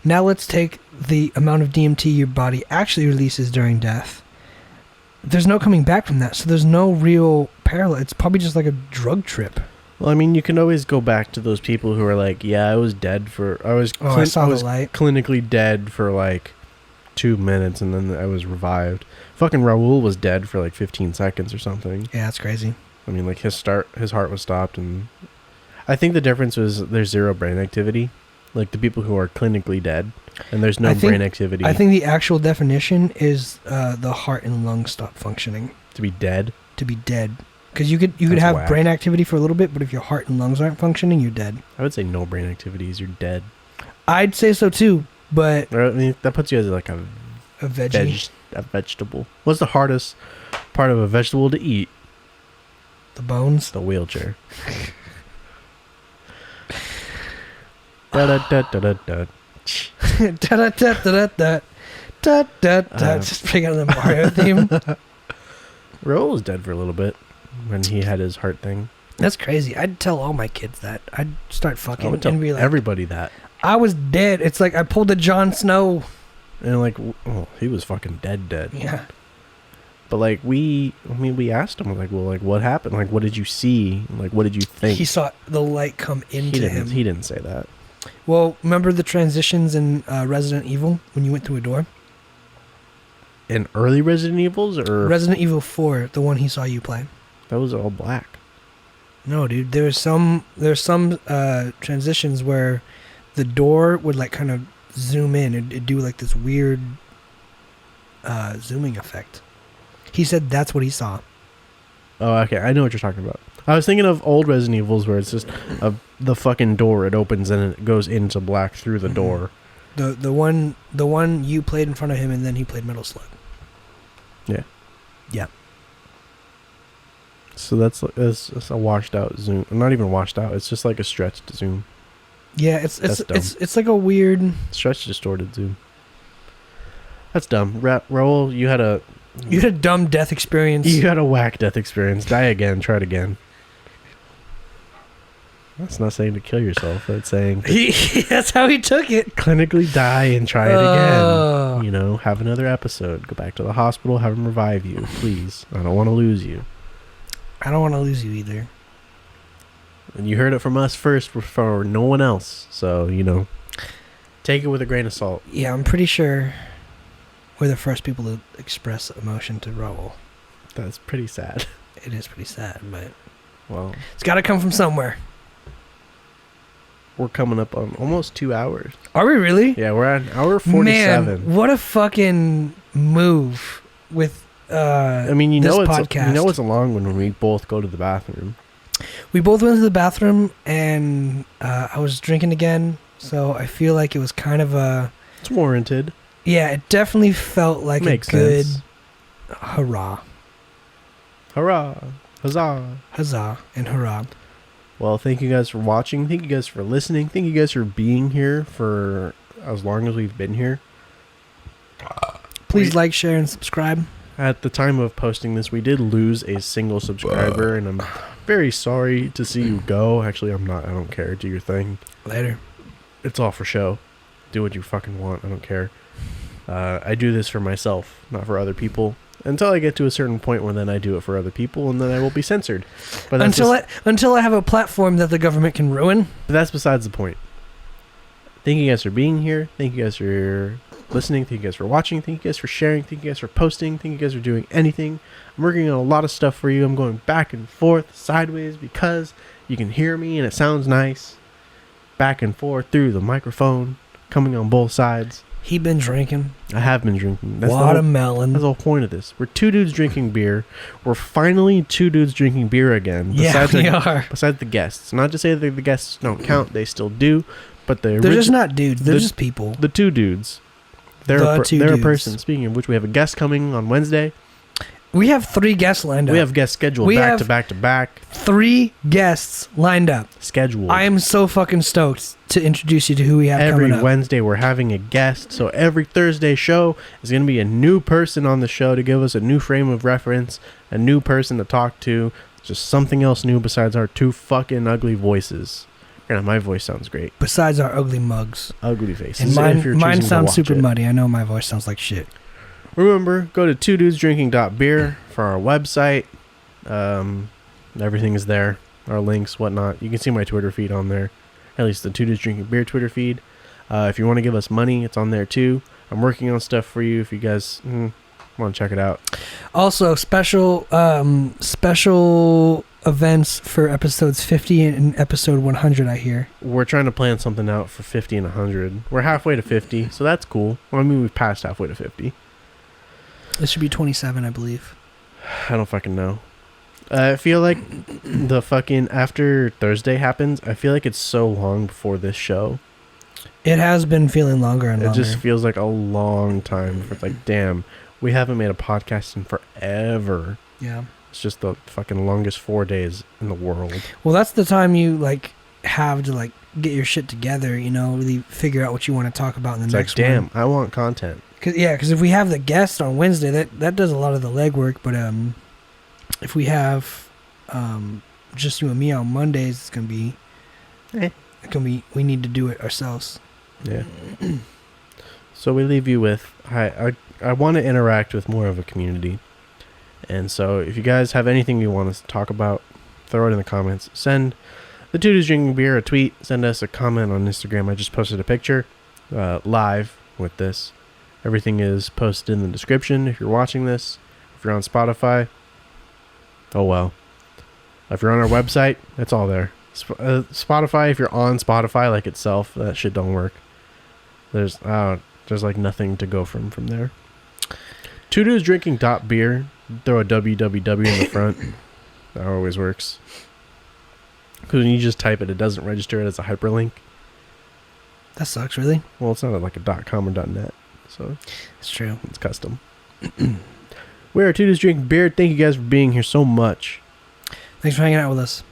Now let's take the amount of DMT your body actually releases during death. There's no coming back from that, so there's no real parallel. It's probably just like a drug trip. Well, I mean, you can always go back to those people who are like, yeah, I was dead for... I saw the light. Clinically dead for like 2 minutes, and then I was revived. Fucking Raul was dead for like 15 seconds or something. Yeah, that's crazy. I mean, like his heart was stopped, and I think the difference was there's zero brain activity. Like the people who are clinically dead, and there's no brain activity. I think the actual definition is the heart and lungs stop functioning. To be dead? To be dead. Because you could have whack. Brain activity for a little bit, but if your heart and lungs aren't functioning, you're dead. I would say no brain activities, you're dead. I'd say so too, but... I mean, that puts you as like a veggie. A vegetable. What's the hardest part of a vegetable to eat? The bones? The wheelchair. Da-da-da-da-da-da. Da-da-da-da-da-da. Just bring out the Mario theme. Raul was dead for a little bit when he had his heart thing. That's crazy. I'd tell all my kids that. I'd start fucking and be like, everybody that. I was dead. It's like I pulled a Jon Snow. And like, oh, he was fucking dead. Yeah. But like we asked him like, well, like what happened? Like, what did you see? Like, what did you think? He saw the light come into him. He didn't say that. Well, remember the transitions in Resident Evil when you went through a door? In early Resident Evils or Resident Evil 4, the one he saw you play. That was all black. No, dude. There's some transitions where the door would like kind of zoom in. It'd do like this weird zooming effect. He said that's what he saw. Oh, okay. I know what you're talking about. I was thinking of old Resident Evils where it's just the fucking door. It opens and it goes into black through the door. The one you played in front of him, and then he played Metal Slug. Yeah. Yeah. So that's a washed out zoom. Not even washed out. It's just like a stretched zoom. Yeah, it's like a weird stretched distorted zoom. That's dumb. Raul, you had a dumb death experience. You had a whack death experience. Die again. Try it again. That's not saying to kill yourself. That's saying that's how he took it. Clinically die and try it again. You know, have another episode. Go back to the hospital. Have him revive you, please. I don't want to lose you. I don't want to lose you either. And you heard it from us first for no one else. So, you know, take it with a grain of salt. Yeah, I'm pretty sure we're the first people to express emotion to Raul. That's pretty sad. It is pretty sad, but... Well... It's got to come from somewhere. We're coming up on almost 2 hours. Are we really? Yeah, we're at hour 47. Man, what a fucking move with I mean, you this know podcast. You know it's a long one when we both go to the bathroom. We both went to the bathroom, and I was drinking again, so I feel like it was kind of a... It's warranted. Yeah, it definitely felt like Makes a good sense. hurrah. Hurrah. Huzzah. Huzzah and hurrah. Well, thank you guys for watching. Thank you guys for listening. Thank you guys for being here for as long as we've been here. Please like, share, and subscribe. At the time of posting this, we did lose a single subscriber, and I'm very sorry to see you go. Actually, I'm not. I don't care. Do your thing. Later. It's all for show. Do what you fucking want. I don't care. I do this for myself, not for other people. Until I get to a certain point where then I do it for other people, and then I will be censored. But until I have a platform that the government can ruin. But that's besides the point. Thank you guys for being here. Thank you guys for listening. Thank you guys for watching. Thank you guys for sharing. Thank you guys for posting. Thank you guys for doing anything. I'm working on a lot of stuff for you. I'm going back and forth, sideways, because you can hear me and it sounds nice. Back and forth through the microphone, coming on both sides. He been drinking. I have been drinking. That's watermelon. That's the whole point of this. We're two dudes drinking beer. We're finally two dudes drinking beer again. Yeah, we are. Besides the guests. Not to say that the guests don't count. They still do. But they're just not dudes. They're just people. The two dudes. They're a person. Speaking of which, we have a guest coming on Wednesday. We have 3 guests lined up. We have guests scheduled back to back to back. 3 guests lined up. Scheduled. I am so fucking stoked to introduce you to who we have coming up. Every Wednesday we're having a guest. So every Thursday show is going to be a new person on the show to give us a new frame of reference, a new person to talk to, just something else new besides our 2 fucking ugly voices. My voice sounds great. Besides our ugly mugs. Ugly faces. And mine sounds super muddy. I know my voice sounds like shit. Remember, go to twodudesdrinking.beer for our website. Everything is there. Our links, whatnot. You can see my Twitter feed on there. At least the Two Dudes Drinking Beer Twitter feed. If you want to give us money, it's on there too. I'm working on stuff for you if you guys want to check it out. Also, special events for episodes 50 and episode 100, I hear. We're trying to plan something out for 50 and 100. We're halfway to 50, so that's cool. Well, I mean, we've passed halfway to 50. This should be 27, I believe. I don't fucking know. I feel like the fucking after Thursday happens, I feel like it's so long before this show. It has been feeling longer and longer. It just feels like a long time. It's like, damn, we haven't made a podcast in forever. Yeah. It's just the fucking longest 4 days in the world. Well, that's the time you have to get your shit together. Really figure out what you want to talk about in the next one. Damn, I want content. Because if we have the guest on Wednesday, that does a lot of the legwork. But if we have just you and me on Mondays, it's gonna be. We need to do it ourselves. Yeah. So we leave you with I want to interact with more of a community. And so if you guys have anything you want us to talk about, throw it in the comments. Send the Two Dudes Drinking Beer a tweet. Send us a comment on Instagram. I just posted a picture live with this. Everything is posted in the description if you're watching this. If you're on Spotify, oh well. If you're on our website, it's all there. Spotify, if you're on Spotify like itself, that shit don't work. There's nothing to go from there. Two Dudes Drinking .beer. Throw a www in the front. That always works. Because when you just type it, it doesn't register it as a hyperlink. That sucks, really. Well, it's not like a .com or .net, so it's true. It's custom. We are Two Dudes Drinking Beer. Thank you guys for being here so much. Thanks for hanging out with us.